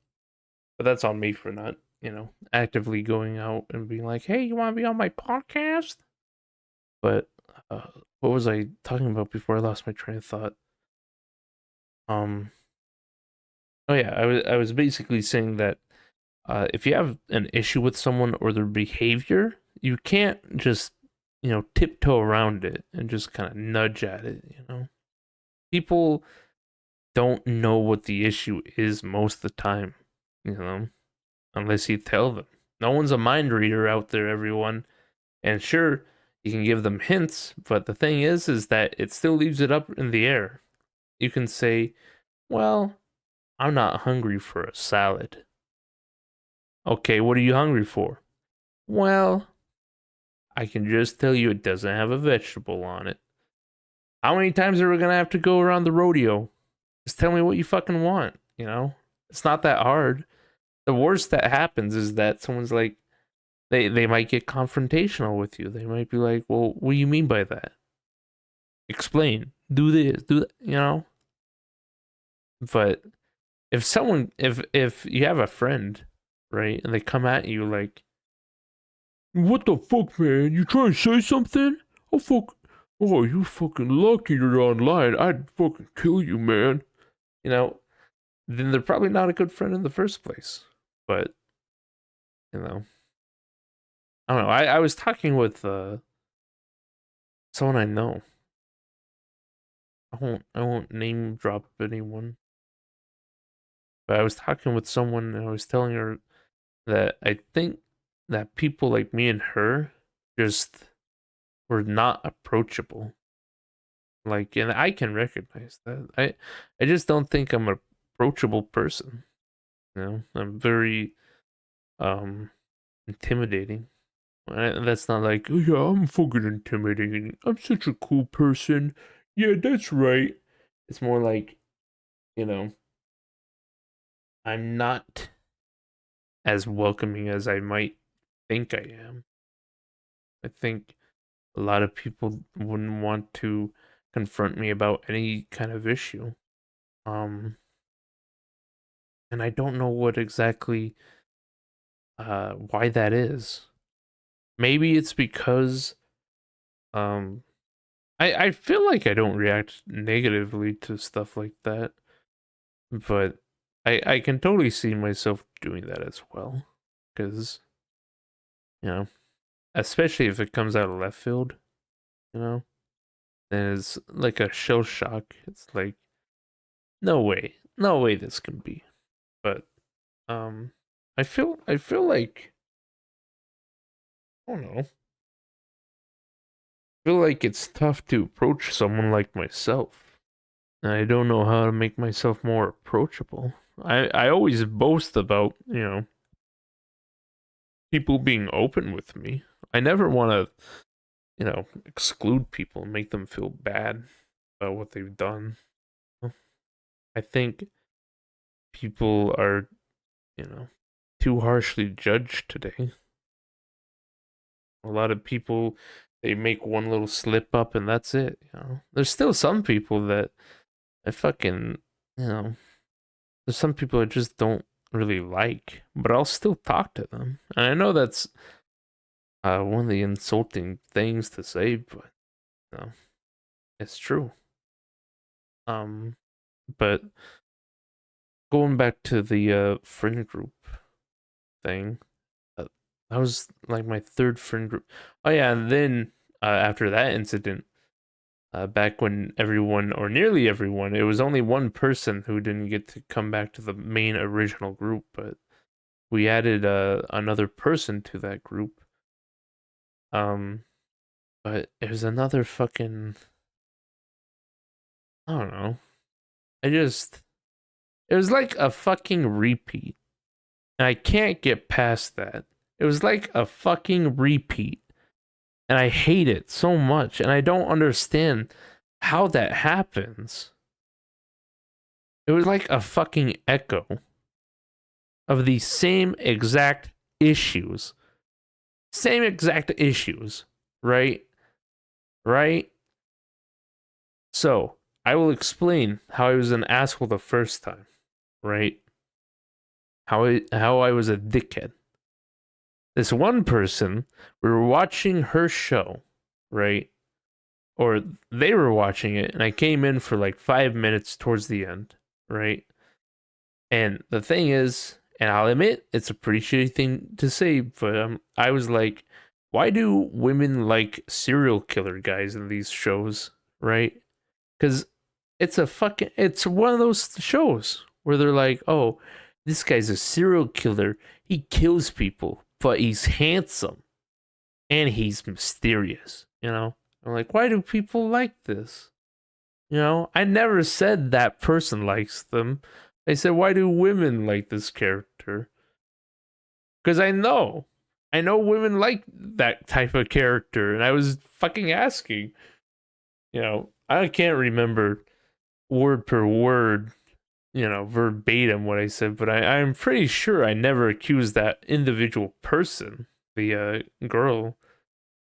But that's on me for not, actively going out and being like, "Hey, you want to be on my podcast?" But what was I talking about before I lost my train of thought? Um, oh yeah, I was basically saying that if you have an issue with someone or their behavior, you can't just tiptoe around it and just kind of nudge at it. People don't know what the issue is most of the time. You know, unless you tell them. No one's a mind reader out there, everyone. And sure, you can give them hints, but the thing is that it still leaves it up in the air. You can say, "Well, I'm not hungry for a salad." Okay, what are you hungry for? Well, I can just tell you it doesn't have a vegetable on it. How many times are we gonna have to go around the rodeo? Just tell me what you fucking want, It's not that hard. The worst that happens is that someone's like, they might get confrontational with you. They might be like, "Well, what do you mean by that? Explain. Do this, do that," But if you have a friend, right, and they come at you like, "What the fuck, man? You trying to say something? Oh fuck! Oh, you fucking lucky you're online. I'd fucking kill you, man." You know, then they're probably not a good friend in the first place. But you know, I don't know. I was talking with someone I know. I won't name drop anyone. But I was talking with someone and I was telling her that I think that people like me and her just were not approachable. Like, and I can recognize that. I just don't think I'm an approachable person. I'm very intimidating. That's not like, "Oh yeah, I'm fucking intimidating. I'm such a cool person." Yeah, that's right. It's more like, you know, I'm not as welcoming as I might think I am. I think a lot of people wouldn't want to confront me about any kind of issue. Um, and I don't know what exactly why that is. Maybe it's because um I feel like I don't react negatively to stuff like that, but I can totally see myself doing that as well. Because, you know, especially if it comes out of left field, you know, then it's like a shell shock. It's like, no way this can be. But um I feel like I don't know. I feel like it's tough to approach someone like myself. And I don't know how to make myself more approachable. I always boast about, people being open with me. I never want to, exclude people and make them feel bad about what they've done. I think people are, you know, too harshly judged today. A lot of people, they make one little slip up and that's it. There's still some people that I fucking, you know, there's some people I just don't really like, but I'll still talk to them. And I know that's one of the insulting things to say, but it's true. Um, but going back to the friend group thing, uh, that was like my third friend group. Oh yeah, and then after that incident, back when everyone or nearly everyone, it was only one person who didn't get to come back to the main original group, but we added another person to that group. Um, but it was another fucking I don't know. I just it was like a fucking repeat. And I can't get past that. It was like a fucking repeat. And I hate it so much. And I don't understand how that happens. It was like a fucking echo of the same exact issues. Same exact issues. Right? Right? So, I will explain how I was an asshole the first time. Right? How I was a dickhead. This one person, we were watching her show, right? Or they were watching it, and I came in for like 5 minutes towards the end, right? And the thing is, and I'll admit it's a pretty shitty thing to say, but I was like, why do women like serial killer guys in these shows, right? Because it's one of those shows where they're like, oh, this guy's a serial killer. He kills people, but he's handsome and he's mysterious. I'm like, why do people like this? I never said that person likes them. I said, why do women like this character? Because I know women like that type of character, and I was fucking asking. I can't remember word per word, verbatim what I said, but I'm pretty sure I never accused that individual person, the girl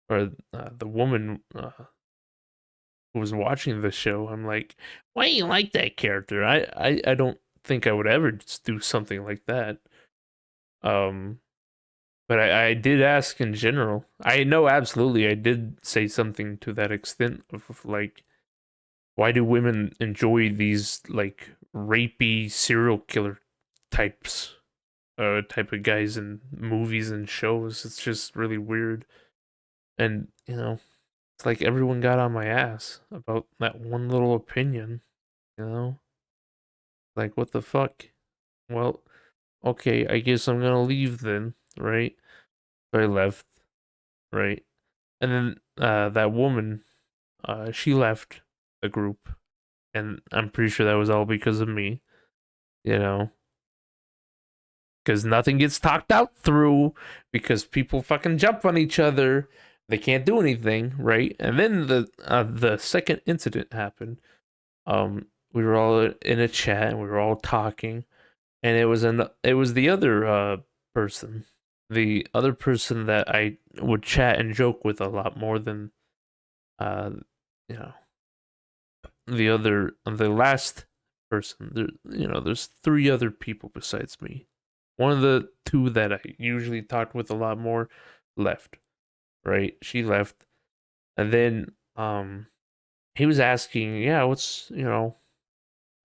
or the woman who was watching the show. I'm like, why do you like that character? I don't think I would ever just do something like that. Um, but I did ask in general. I know absolutely I did say something to that extent of like, why do women enjoy these like rapey serial killer types, type of guys in movies and shows? It's just really weird. And it's like everyone got on my ass about that one little opinion, you know? Like, what the fuck? Well, okay, I guess I'm gonna leave then, right? So I left, right? And then that woman, she left the group, and I'm pretty sure that was all because of me, you know? Because nothing gets talked out through, because people fucking jump on each other. They can't do anything, right? And then the second incident happened. We were all in a chat and we were all talking, and it was the other person, the other person that I would chat and joke with a lot more than uh you know the last person. There's three other people besides me. One of the two that I usually talked with a lot more left, right? She left, and then he was asking, yeah,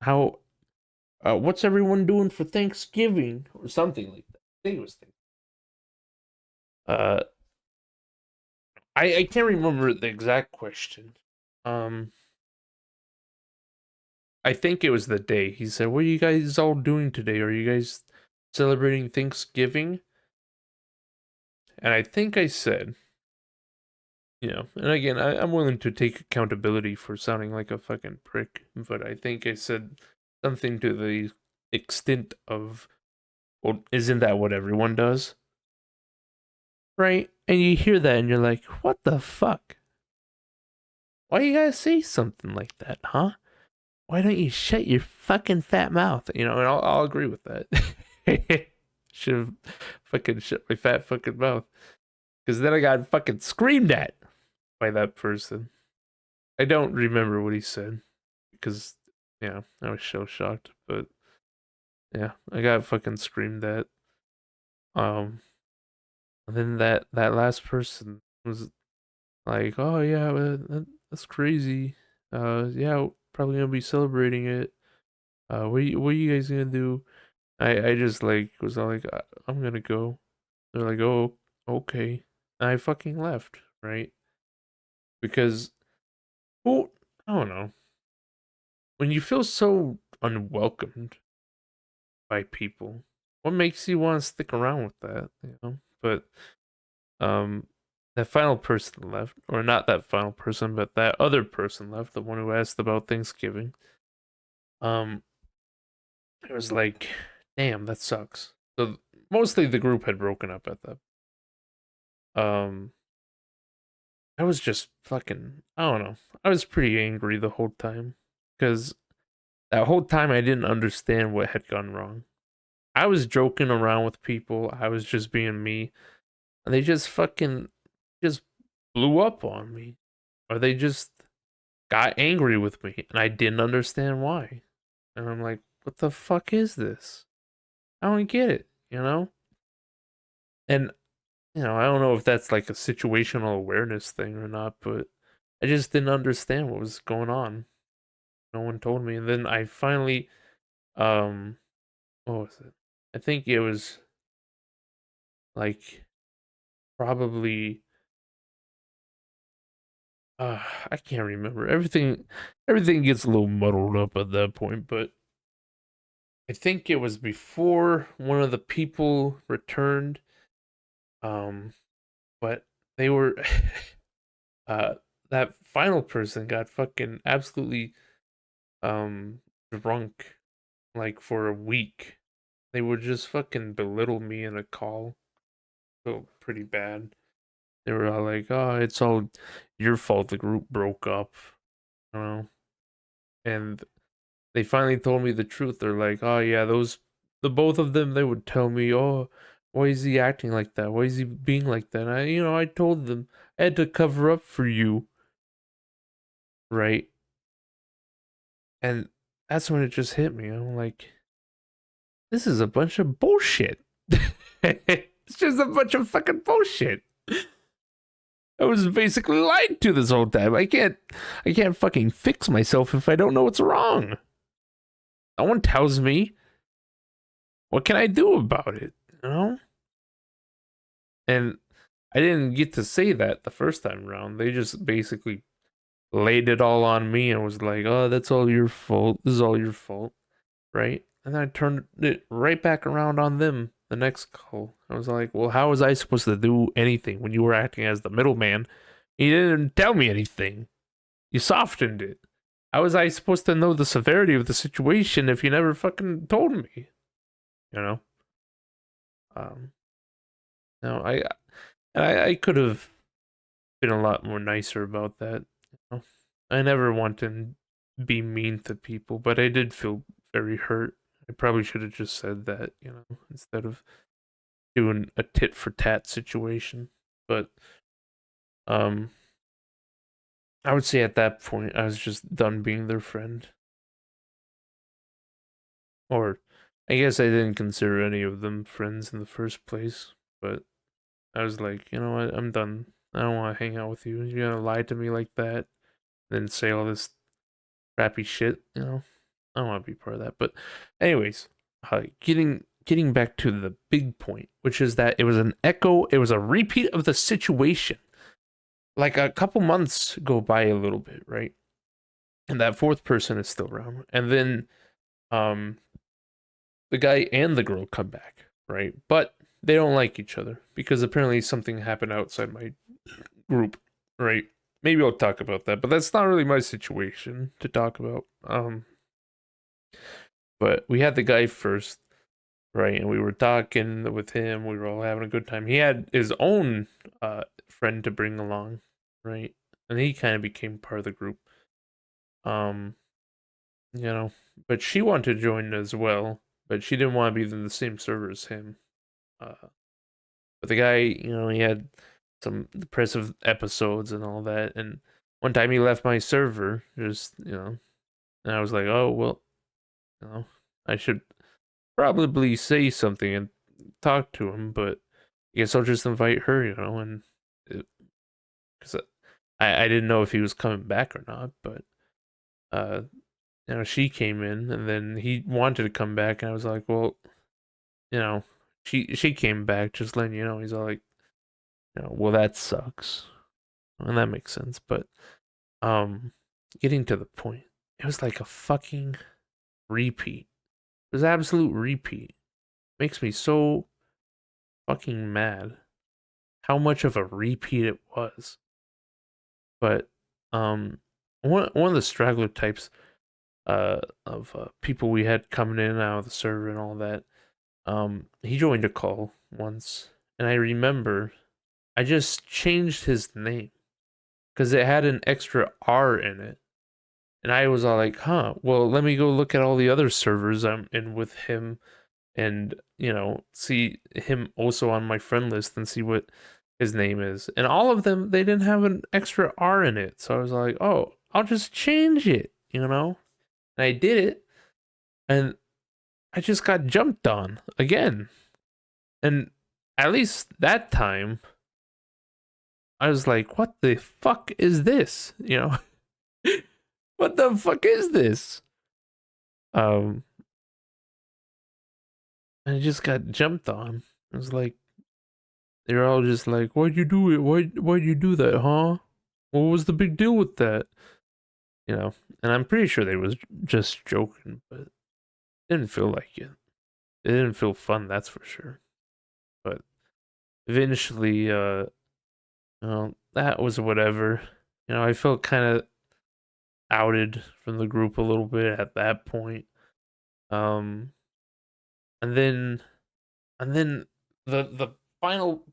how what's everyone doing for Thanksgiving or something like that. I think it was Thanksgiving. Uh, I can't remember the exact question. Um, I think it was the day. He said, "What are you guys all doing today? Are you guys celebrating Thanksgiving, and I think I said, and again, I'm willing to take accountability for sounding like a fucking prick, but I think I said something to the extent of, well, isn't that what everyone does? Right? And you hear that and you're like, what the fuck? Why you gotta say something like that, huh? Why don't you shut your fucking fat mouth? And I'll agree with that. Should have fucking shut my fat fucking mouth. Because then I got fucking screamed at by that person. I don't remember what he said. Because, I was so shocked. But, yeah, I got fucking screamed at. And then that last person was like, oh, yeah, that's crazy. Yeah, probably gonna be celebrating it. What are you guys gonna do? I just like was all like, I'm gonna go. They're like, oh, okay. And I fucking left, right? Because, well, I don't know. When you feel so unwelcomed by people, what makes you want to stick around with that? But um, that final person left, or not that final person, but that other person left, the one who asked about Thanksgiving. Um, it was like, damn, that sucks. So mostly the group had broken up at that. Um, I was just fucking, I don't know. I was pretty angry the whole time because that whole time I didn't understand what had gone wrong. I was joking around with people. I was just being me, and they just fucking just blew up on me, or they just got angry with me, and I didn't understand why. And I'm like, what the fuck is this? I don't get it. And I don't know if that's like a situational awareness thing or not, but I just didn't understand what was going on. No one told me. And then I finally, um, what was it? I think it was like probably, I can't remember. Everything gets a little muddled up at that point, but I think it was before one of the people returned. Um, but they were, uh, that final person got fucking absolutely, um, drunk like for a week. They would just fucking belittle me in a call. Felt pretty bad. They were all like, "Oh, it's all your fault. The group broke up." You know, and they finally told me the truth. They're like, "Oh yeah, the both of them. They would tell me, oh, why is he acting like that? Why is he being like that?" And I told them I had to cover up for you, right? And that's when it just hit me. I'm like, this is a bunch of bullshit. It's just a bunch of fucking bullshit. I was basically lied to this whole time. I can't fucking fix myself if I don't know what's wrong. No one tells me. What can I do about it? You know? And I didn't get to say that the first time around. They just basically laid it all on me and was like, "Oh, that's all your fault. This is all your fault." Right? And then I turned it right back around on them the next call. I was like, "Well, how was I supposed to do anything when you were acting as the middleman? You didn't tell me anything. You softened it. How was I supposed to know the severity of the situation if you never fucking told me?" You know? Um, no, I could have been a lot more nicer about that. I never want to be mean to people, but I did feel very hurt. I probably should have just said that, instead of doing a tit for tat situation. But um, I would say at that point I was just done being their friend. Or I guess I didn't consider any of them friends in the first place, but I was like, you know what, I'm done. I don't want to hang out with you. You're gonna lie to me like that, then say all this crappy shit. I don't want to be part of that. But, anyways, getting back to the big point, which is that it was an echo. It was a repeat of the situation. Like a couple months go by a little bit, right? And that fourth person is still around, and then um the guy and the girl come back, right? But they don't like each other because apparently something happened outside my group, right? Maybe I'll talk about that, but that's not really my situation to talk about. But we had the guy first, right? And we were talking with him. We were all having a good time. He had his own friend to bring along, right? And he kind of became part of the group. Um, you know, but she wanted to join as well, but she didn't want to be in the same server as him. Uh, but the guy, he had some depressive episodes and all that. And one time he left my server, and I was like, oh well, I should probably say something and talk to him, but I guess I'll just invite her, and because I didn't know if he was coming back or not, but uh, she came in and then he wanted to come back, and I was like, well, you know, she came back, just letting you know. He's all like, well, that sucks, and that makes sense, but getting to the point, it was like a fucking repeat. It was an absolute repeat. Makes me so fucking mad how much of a repeat it was. But one of the straggler types of people we had coming in and out of the server and all that, he joined a call once, and I remember I just changed his name because it had an extra R in it. And I was all like, huh, well, let me go look at all the other servers I'm in with him and, see him also on my friend list and see what his name is. And all of them, they didn't have an extra R in it. So I was like, oh, I'll just change it, And I did it. And I just got jumped on again. And at least that time, I was like, what the fuck is this? What the fuck is this? Um, and I just got jumped on. It was like, they're all just like, why'd you do it? Why'd you do that, huh? What was the big deal with that? And I'm pretty sure they was just joking, but it didn't feel like it. It didn't feel fun, that's for sure. But eventually, that was whatever. I felt kind of outed from the group a little bit at that point. Um, and then, and then the final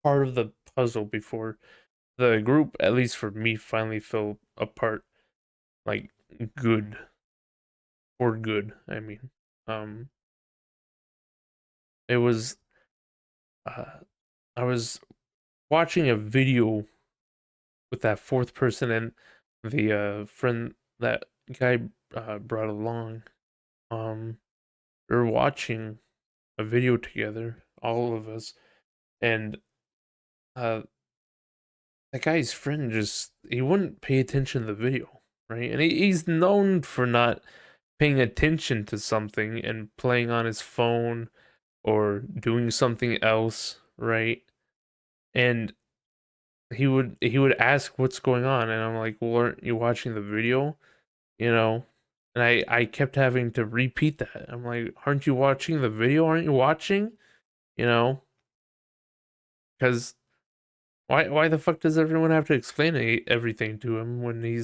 part of the puzzle before the group, at least for me, finally fell apart, like good for good. I mean, um, it was uh, I was watching a video with that fourth person and the friend that guy brought along. Um, we were watching a video together, all of us, and uh, that guy's friend just he wouldn't pay attention to the video, right? And he's known for not paying attention to something and playing on his phone or doing something else, right? And he would ask what's going on, and I'm like, well, aren't you watching the video? You know? And I kept having to repeat that. I'm like, aren't you watching the video? Aren't you watching? You know? Because why the fuck does everyone have to explain everything to him when he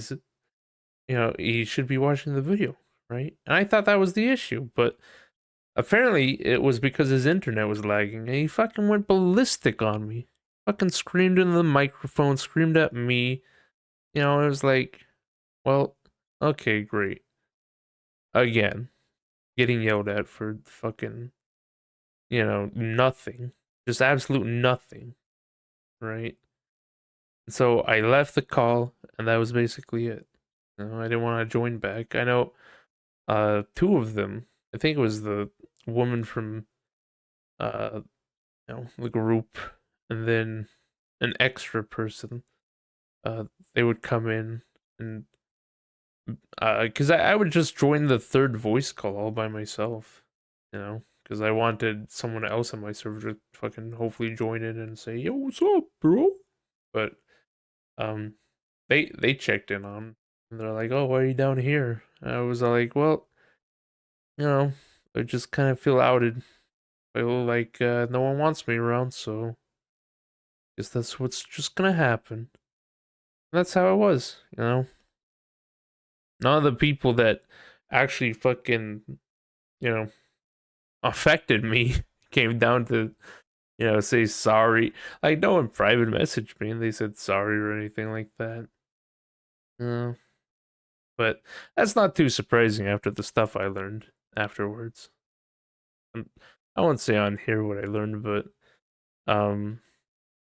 should be watching the video, right? And I thought that was the issue, but apparently it was because his internet was lagging, and he fucking went ballistic on me. Fucking screamed into the microphone, screamed at me. It was like, well, okay, great. Again, getting yelled at for fucking, nothing. Just absolute nothing, right? So I left the call, and that was basically it. I didn't want to join back. I know two of them, I think it was the woman from uh the group, and then an extra person. They would come in and because I would just join the third voice call all by myself, because I wanted someone else on my server to fucking hopefully join in and say, "Yo, what's up, bro?" But um, they checked in on, and they're like, "Oh, why are you down here?" And I was like, "Well, you know, I just kind of feel outed. I feel like no one wants me around, so I guess that's what's just gonna happen. And that's how it was, you know. None of the people that actually fucking, you know, affected me came down to, say sorry. Like no one private messaged me and they said sorry or anything like that. No, but that's not too surprising after the stuff I learned afterwards. I won't say on here what I learned, but um,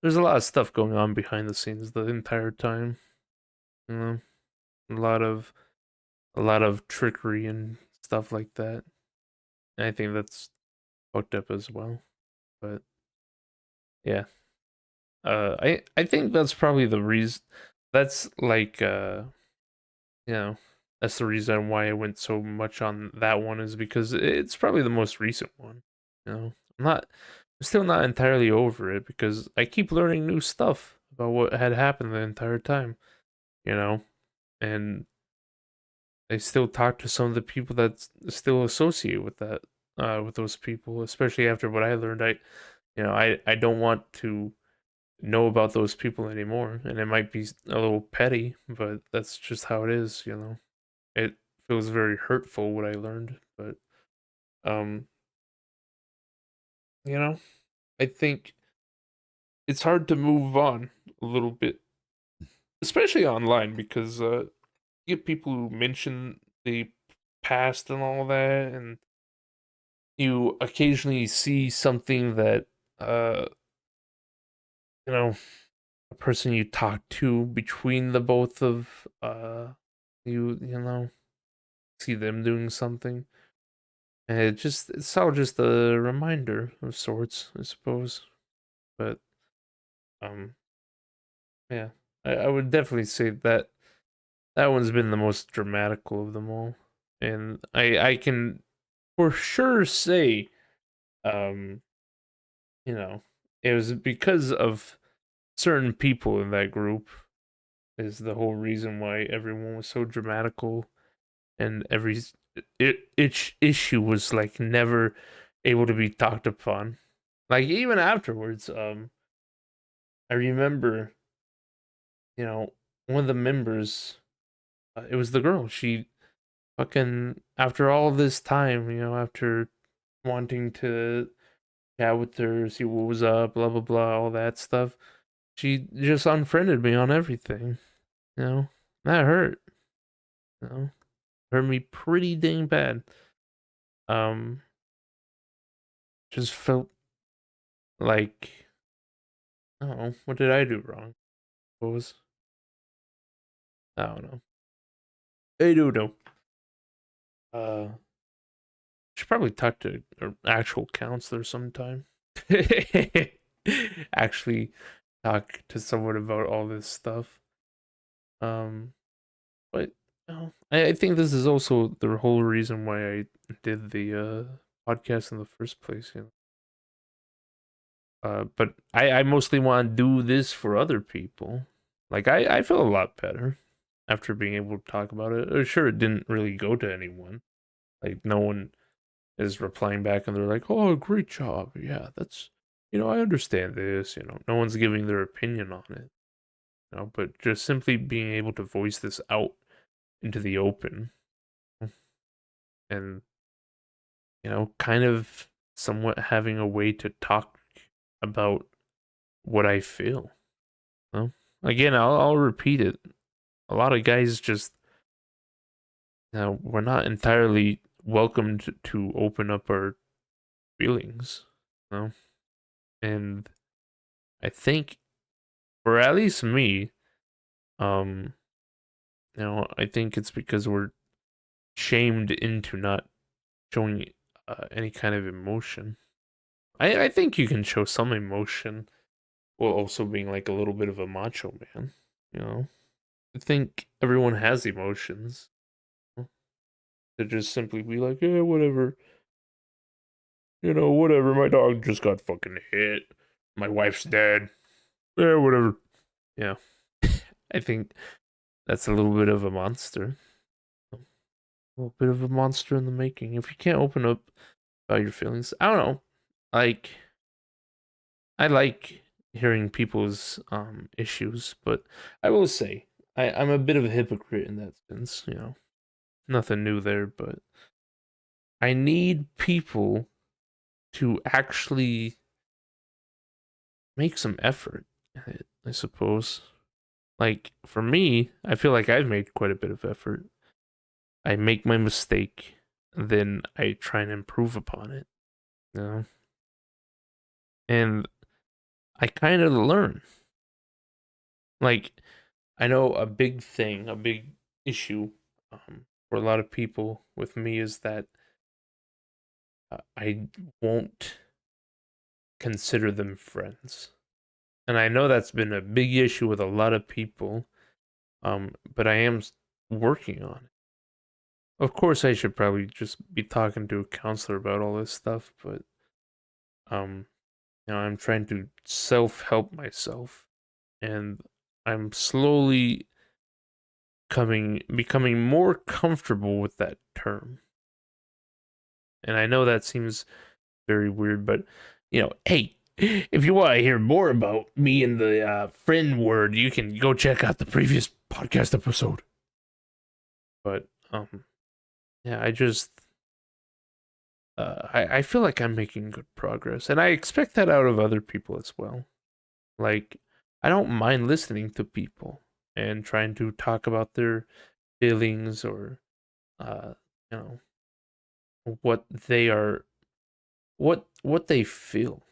there's a lot of stuff going on behind the scenes the entire time. You know, a lot of a lot of trickery and stuff like that. And I think that's fucked up as well. But yeah, I think that's probably the reason. That's like you know, that's the reason why I went so much on that one is because it's probably the most recent one. I'm still not entirely over it because I keep learning new stuff about what had happened the entire time, you know, and I still talk to some of the people that still associate with that, with those people, especially after what I learned. I don't want to know about those people anymore, and it might be a little petty, but that's just how it is, you know. It feels very hurtful what I learned, but um, you know, I think it's hard to move on a little bit, especially online, because you get people who mention the past and all that, and you occasionally see something that uh, you know, a person you talk to between the both of you know, see them doing something. And it's all just a reminder of sorts, I suppose. But um yeah. I would definitely say that that one's been the most dramatical of them all. And I can for sure say um you know, it was because of certain people in that group is the whole reason why everyone was so dramatical and each issue was like never able to be talked upon. Like even afterwards, I remember, one of the members, it was the girl. She fucking after all this time, after wanting to chat with her, see what was up, blah blah blah, all that stuff. She just unfriended me on everything. You know, that hurt. You know, hurt me pretty dang bad. Um, just felt like I don't know, what did I do wrong? What was I don't know. I don't know. Uh, should probably talk to an actual counselor sometime. Actually, talk to someone about all this stuff. Um, but I think this is also the whole reason why I did the podcast in the first place. But I mostly want to do this for other people. Like I feel a lot better after being able to talk about it. Sure, it didn't really go to anyone. Like no one is replying back and they're like, "Oh, great job. Yeah, that's I understand this, No one's giving their opinion on it, but just simply being able to voice this out into the open and kind of somewhat having a way to talk about what I feel. Well, again, I'll repeat it. A lot of guys just we're not entirely welcomed to open up our feelings, you know? And I think for at least me, um, I think it's because we're shamed into not showing any kind of emotion. I think you can show some emotion while also being like a little bit of a macho man, you know? I think everyone has emotions. To just simply be like, yeah, whatever. Whatever. My dog just got fucking hit. My wife's dead. Yeah, whatever. Yeah. I think that's a little bit of a monster. a little bit of a monster in the making. If you can't open up about your feelings, I don't know. Like, I like hearing people's issues, but I will say I'm a bit of a hypocrite in that sense. Nothing new there, but I need people to actually make some effort at it, I suppose. Like, for me, I feel like I've made quite a bit of effort. I make my mistake, then I try and improve upon it, you know? And I kind of learn. Like, I know a big thing, a big issue for a lot of people with me is that I won't consider them friends. And I know that's been a big issue with a lot of people, but I am working on it. Of course, I should probably just be talking to a counselor about all this stuff, but um, I'm trying to self-help myself, and I'm slowly becoming more comfortable with that term. And I know that seems very weird, but hey, if you want to hear more about me and the friend word, you can go check out the previous podcast episode. But yeah, I feel like I'm making good progress, and I expect that out of other people as well. Like, I don't mind listening to people and trying to talk about their feelings or uh, you know, what they are, what they feel,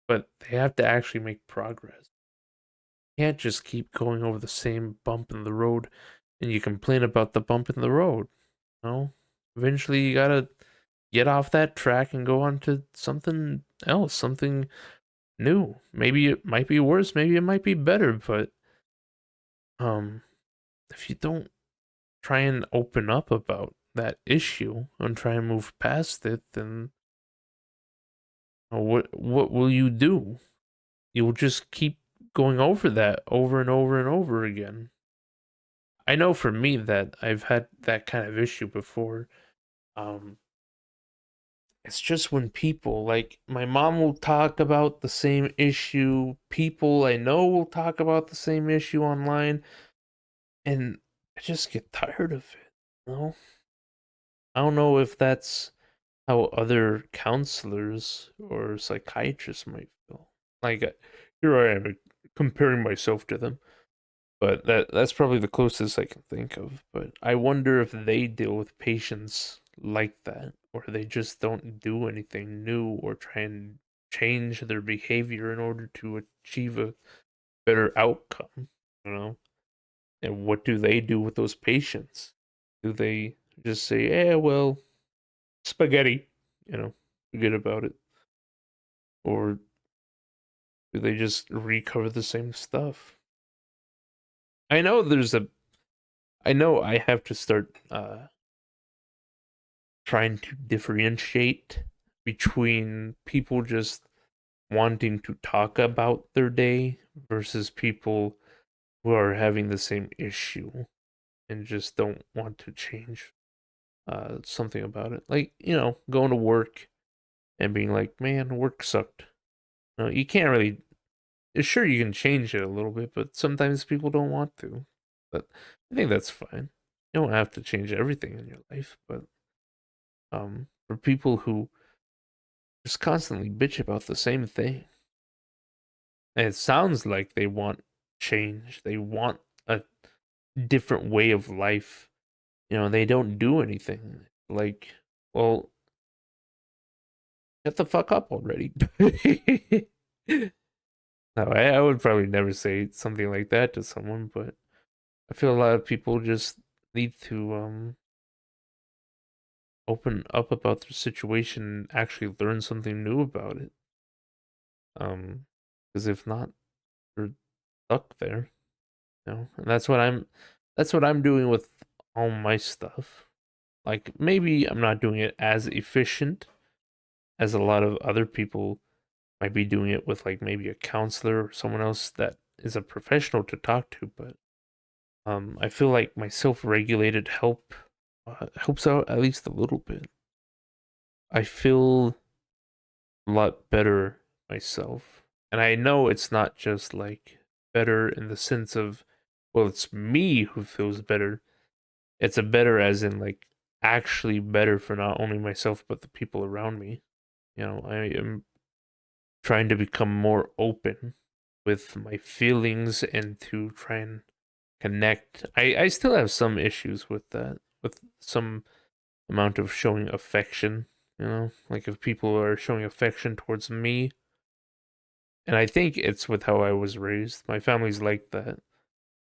but they have to actually make progress. You can't just keep going over the same bump in the road, and you complain about the bump in the road. Eventually you gotta get off that track and go on to something else, something new. Maybe it might be worse, maybe it might be better, but um if you don't try and open up about that issue and try and move past it, then what will you do? You'll just keep going over that over and over and over again. I know for me that I've had that kind of issue before. Um it's just when people, like, my mom will talk about the same issue, people I know will talk about the same issue online, and I just get tired of it. You know? I don't know if that's how other counselors or psychiatrists might feel. Like, here I am comparing myself to them, but that's probably the closest I can think of. But I wonder if they deal with patients like that, or they just don't do anything new or try and change their behavior in order to achieve a better outcome. You know, and what do they do with those patients? Do they just say, "Yeah, well, spaghetti," forget about it, or do they just recover the same stuff? I know there's a. I know I have to start trying to differentiate between people just wanting to talk about their day versus people who are having the same issue and just don't want to change something about it. Like, going to work and being like, man, work sucked. No, you can't really. Sure, you can change it a little bit, but sometimes people don't want to. But I think that's fine. You don't have to change everything in your life, but for people who just constantly bitch about the same thing, and it sounds like they want change, they want a different way of life. They don't do anything. Like, well, get the fuck up already. No, I would probably never say something like that to someone, but I feel a lot of people just need to open up about their situation and actually learn something new about it. Because if not, they're stuck there. And that's what I'm doing with all my stuff. Like, maybe I'm not doing it as efficient as a lot of other people might be doing it with, like, maybe a counselor or someone else that is a professional to talk to, but I feel like my self-regulated help helps out at least a little bit. I feel a lot better myself. And I know it's not just like better in the sense of, well, it's me who feels better. It's a better as in like actually better for not only myself but the people around me. You know, I am trying to become more open with my feelings and to try and connect. I still have some issues with that, with some amount of showing affection, you know? Like if people are showing affection towards me, and I think it's with how I was raised. My family's like that.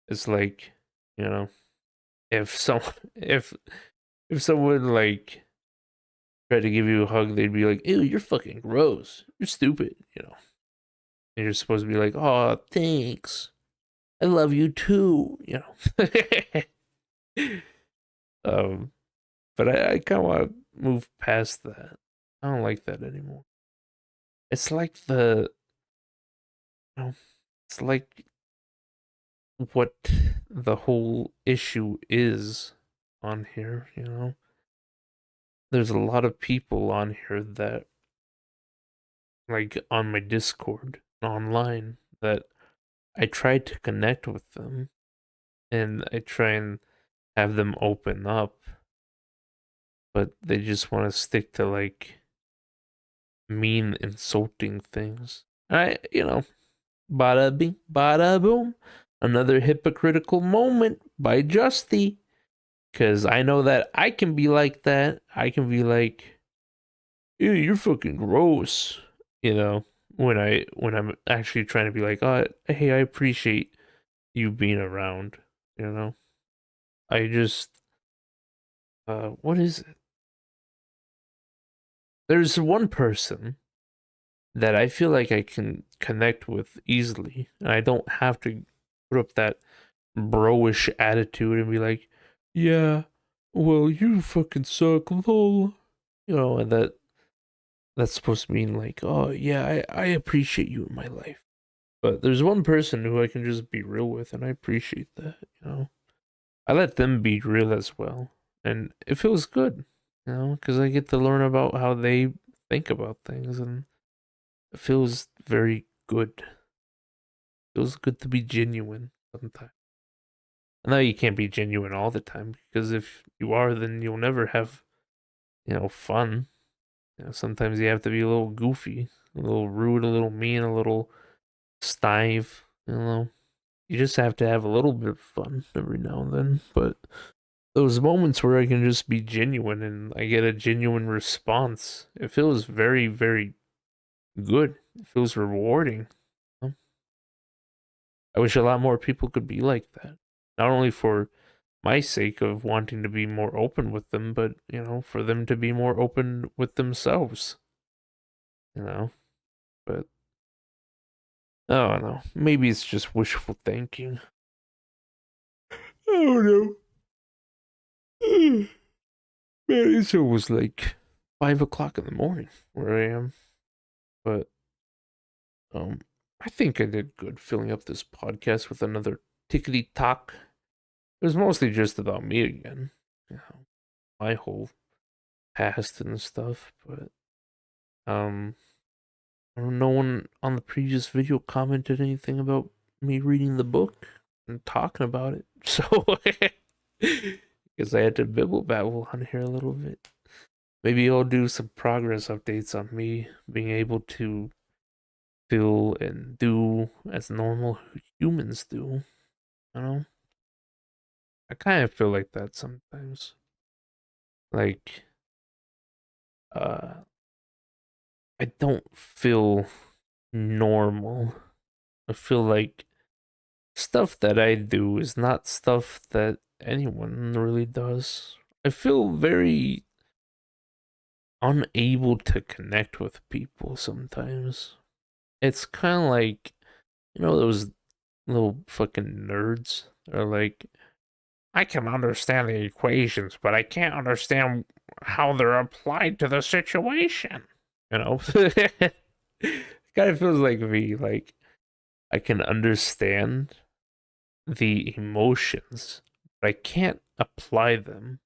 It's like, you know, if some if if someone like tried to give you a hug, they'd be like, "Ew, you're fucking gross. You're stupid," you know. And you're supposed to be like, "Oh, thanks. I love you too," you know. um, but I kind of want to move past that. I don't like that anymore. It's like you know, it's like what the whole issue is on here, you know. There's a lot of people on here that like on my Discord online that I try to connect with them and I try and have them open up, but they just want to stick to like mean insulting things. You know, bada bing, bada boom. Another hypocritical moment by Justy. Because I know that I can be like that. I can be like, ew, you're fucking gross. You know, when I'm actually trying to be like, oh, hey, I appreciate you being around. You know, I just, what is it? There's one person that I feel like I can connect with easily, and I don't have to put up that bro-ish attitude and be like, yeah, well, you fucking suck, lol. You know, and that's supposed to mean like, oh yeah, I appreciate you in my life. But there's one person who I can just be real with, and I appreciate that. You know, I let them be real as well, and it feels good. You know, because I get to learn about how they think about things, and it feels very good. It feels good to be genuine sometimes. I know you can't be genuine all the time because if you are, then you'll never have fun. You know, sometimes you have to be a little goofy, a little rude, a little mean, a little stive. You know, you just have to have a little bit of fun every now and then. But those moments where I can just be genuine and I get a genuine response, it feels very, very good. It feels rewarding. You know? I wish a lot more people could be like that. Not only for my sake of wanting to be more open with them, but for them to be more open with themselves. You know, but I don't know. Maybe it's just wishful thinking. I don't know. Man, it's almost like 5 o'clock in the morning where I am. But I think I did good filling up this podcast with another tickety talk. It was mostly just about me again. You know, my whole past and stuff. But um no one on the previous video commented anything about me reading the book and talking about it. So because I had to bibble babble on here a little bit. Maybe I'll do some progress updates on me being able to feel and do as normal humans do. You know? I kind of feel like that sometimes. Like, uh, I don't feel normal. I feel like stuff that I do is not stuff that anyone really does. I feel very unable to connect with people sometimes. It's kind of like, those little fucking nerds are like, I can understand the equations, but I can't understand how they're applied to the situation. You know? It kind of feels like me. Like, I can understand the emotions, but I can't apply them.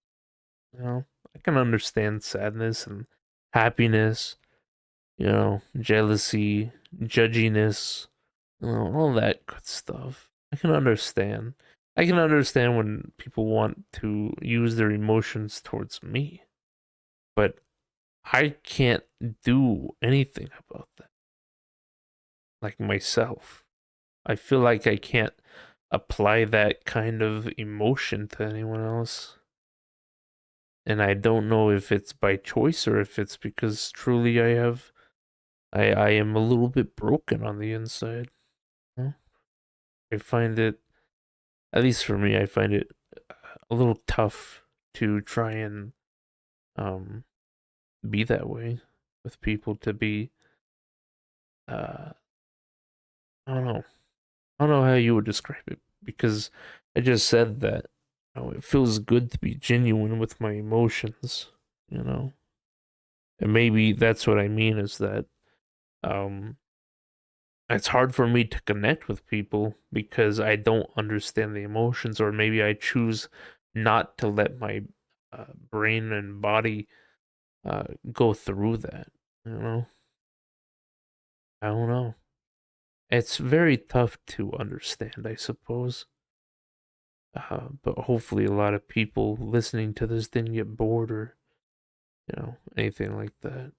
You know, I can understand sadness and happiness, jealousy, judginess, all that good stuff. I can understand. I can understand when people want to use their emotions towards me, but I can't do anything about that. Like myself, I feel like I can't apply that kind of emotion to anyone else. And I don't know if it's by choice or if it's because truly I am a little bit broken on the inside. You know? I find it, at least for me, I find it a little tough to try and um be that way with people, to be uh I don't know. I don't know how you would describe it, because I just said that it feels good to be genuine with my emotions, you know. And maybe that's what I mean, is that um it's hard for me to connect with people because I don't understand the emotions, or maybe I choose not to let my brain and body go through that. You know, I don't know. It's very tough to understand, I suppose. But hopefully, a lot of people listening to this didn't get bored or anything like that.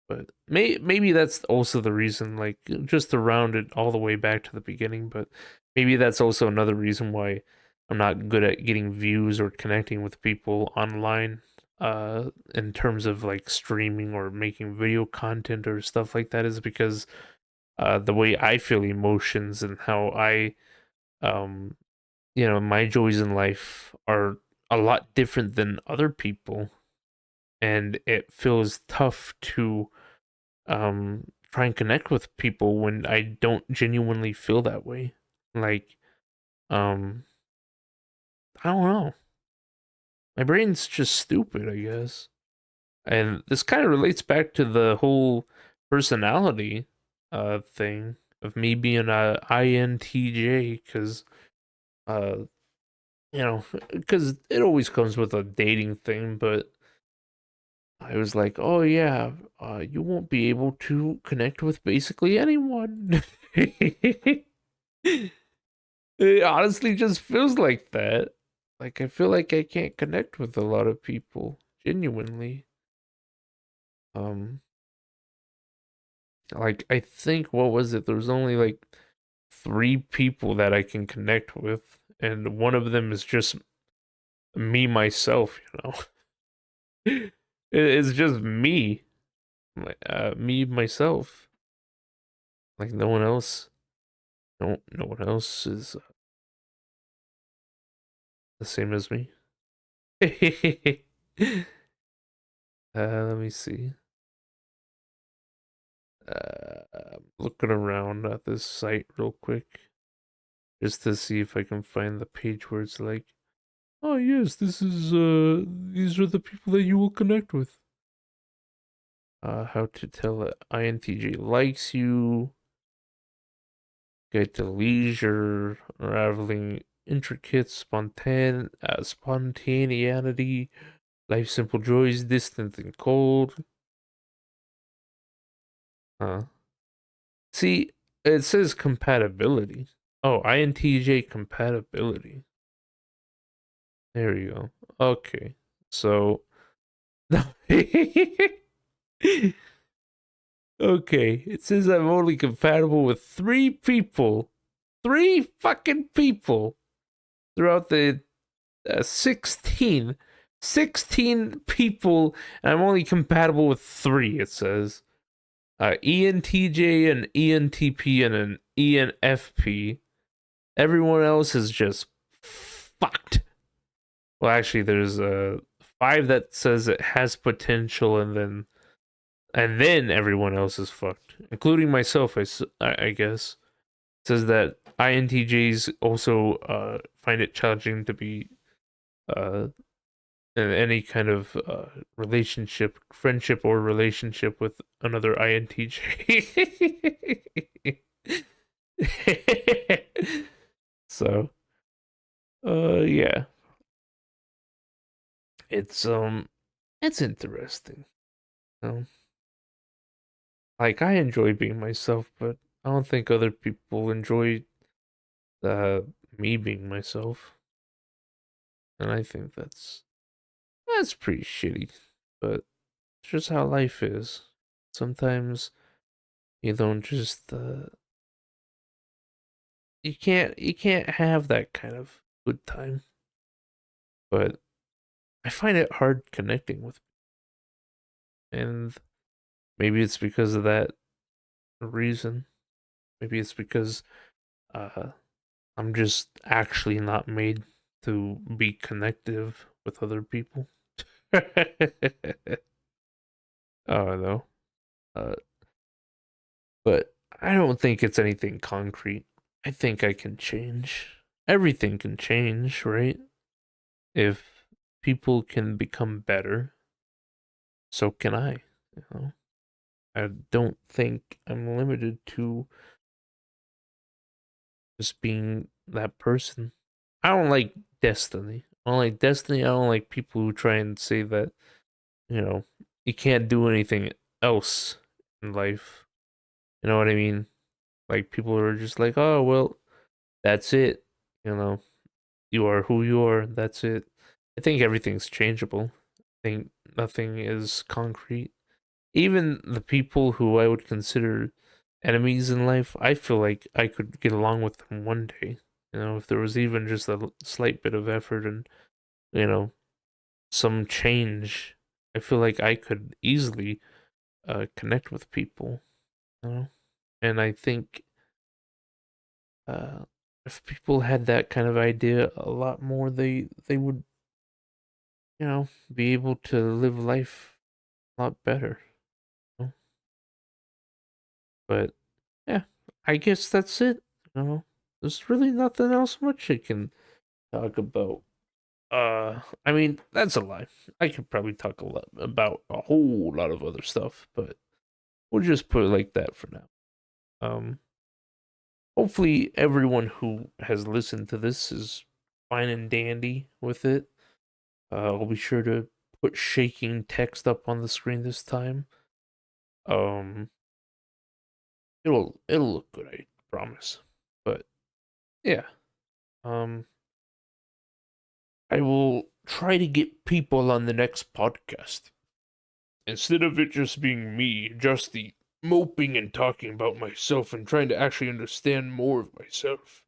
But maybe that's also the reason, like, just to round it all the way back to the beginning, but maybe that's also another reason why I'm not good at getting views or connecting with people online, in terms of like streaming or making video content or stuff like that, is because the way I feel emotions and how um, my joys in life are a lot different than other people, and it feels tough to try and connect with people when I don't genuinely feel that way. Like, um I don't know. My brain's just stupid, I guess. And this kind of relates back to the whole personality thing of me being a INTJ, cuz uh cuz it always comes with a dating thing, but I was like, "Oh yeah, you won't be able to connect with basically anyone." It honestly just feels like that. Like, I feel like I can't connect with a lot of people genuinely. Um, like, I think, what was it? There was only like three people that I can connect with, and one of them is just me myself. It's just me, me myself. Like, no one else. No one else is the same as me. Let me see. Looking around at this site real quick just to see if I can find the page where it's like, oh yes, these are the people that you will connect with. How to tell a INTJ likes you, guide to leisure, unraveling intricate spontaneity, life simple joys, distant and cold. Uh, See, it says compatibility. Oh, INTJ compatibility. There you go. Okay. So okay, it says I'm only compatible with three people. Three fucking people throughout the 16. 16 people, and I'm only compatible with three, it says. ENTJ, an ENTP, and an ENFP. Everyone else is just fucked. Well, actually, there's five that says it has potential, and then everyone else is fucked, including myself. I guess it says that INTJs also find it challenging to be uh in any kind of relationship, friendship, or relationship with another INTJ. So, yeah. it's interesting. Um, like I enjoy being myself, but I don't think other people enjoy uh me being myself, and I think that's pretty shitty. But it's just how life is. Sometimes you don't just you can't have that kind of good time. But I find it hard connecting with, and maybe it's because of that reason. Maybe it's because uh I'm just actually not made to be connective with other people. Oh no. Uh, but I don't think it's anything concrete. I think I can change. Everything can change, right? If people can become better, so can I. You know, I don't think I'm limited to just being that person. I don't like destiny. I don't like destiny. I don't like people who try and say that, you know, you can't do anything else in life. You know what I mean? Like people are just like, oh well, that's it. You know, you are who you are. That's it. I think everything's changeable. I think nothing is concrete. Even the people who I would consider enemies in life, I feel like I could get along with them one day. You know, if there was even just a slight bit of effort and, you know, some change, I feel like I could easily connect with people. You know, and I think uh, if people had that kind of idea a lot more, they would, you know, be able to live life a lot better. You know? But yeah, I guess that's it. You know, there's really nothing else much I can talk about. I mean, that's a lie. I could probably talk a lot about a whole lot of other stuff, but we'll just put it like that for now. Um, Hopefully everyone who has listened to this is fine and dandy with it. I'll be sure to put shaking text up on the screen this time. Um, it'll look good, I promise. But yeah, um, I will try to get people on the next podcast instead of it just being me, Justy, moping and talking about myself and trying to actually understand more of myself.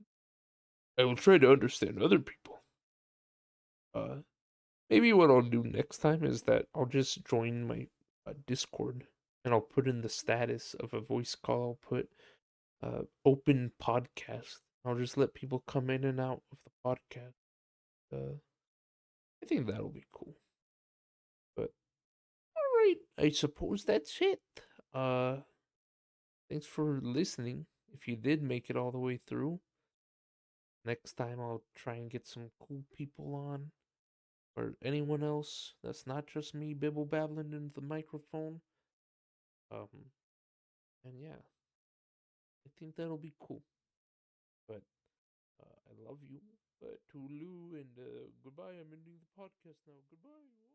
I will try to understand other people. Uh, Maybe what I'll do next time is that I'll just join my Discord and I'll put in the status of a voice call. I'll put open podcast. I'll just let people come in and out of the podcast. Uh, I think that'll be cool. But all right, I suppose that's it. Uh, Thanks for listening. If you did make it all the way through, next time I'll try and get some cool people on or anyone else that's not just me bibble babbling into the microphone. Um, and yeah, I think that'll be cool. But I love you. Toodaloo and goodbye. I'm ending the podcast now. Goodbye.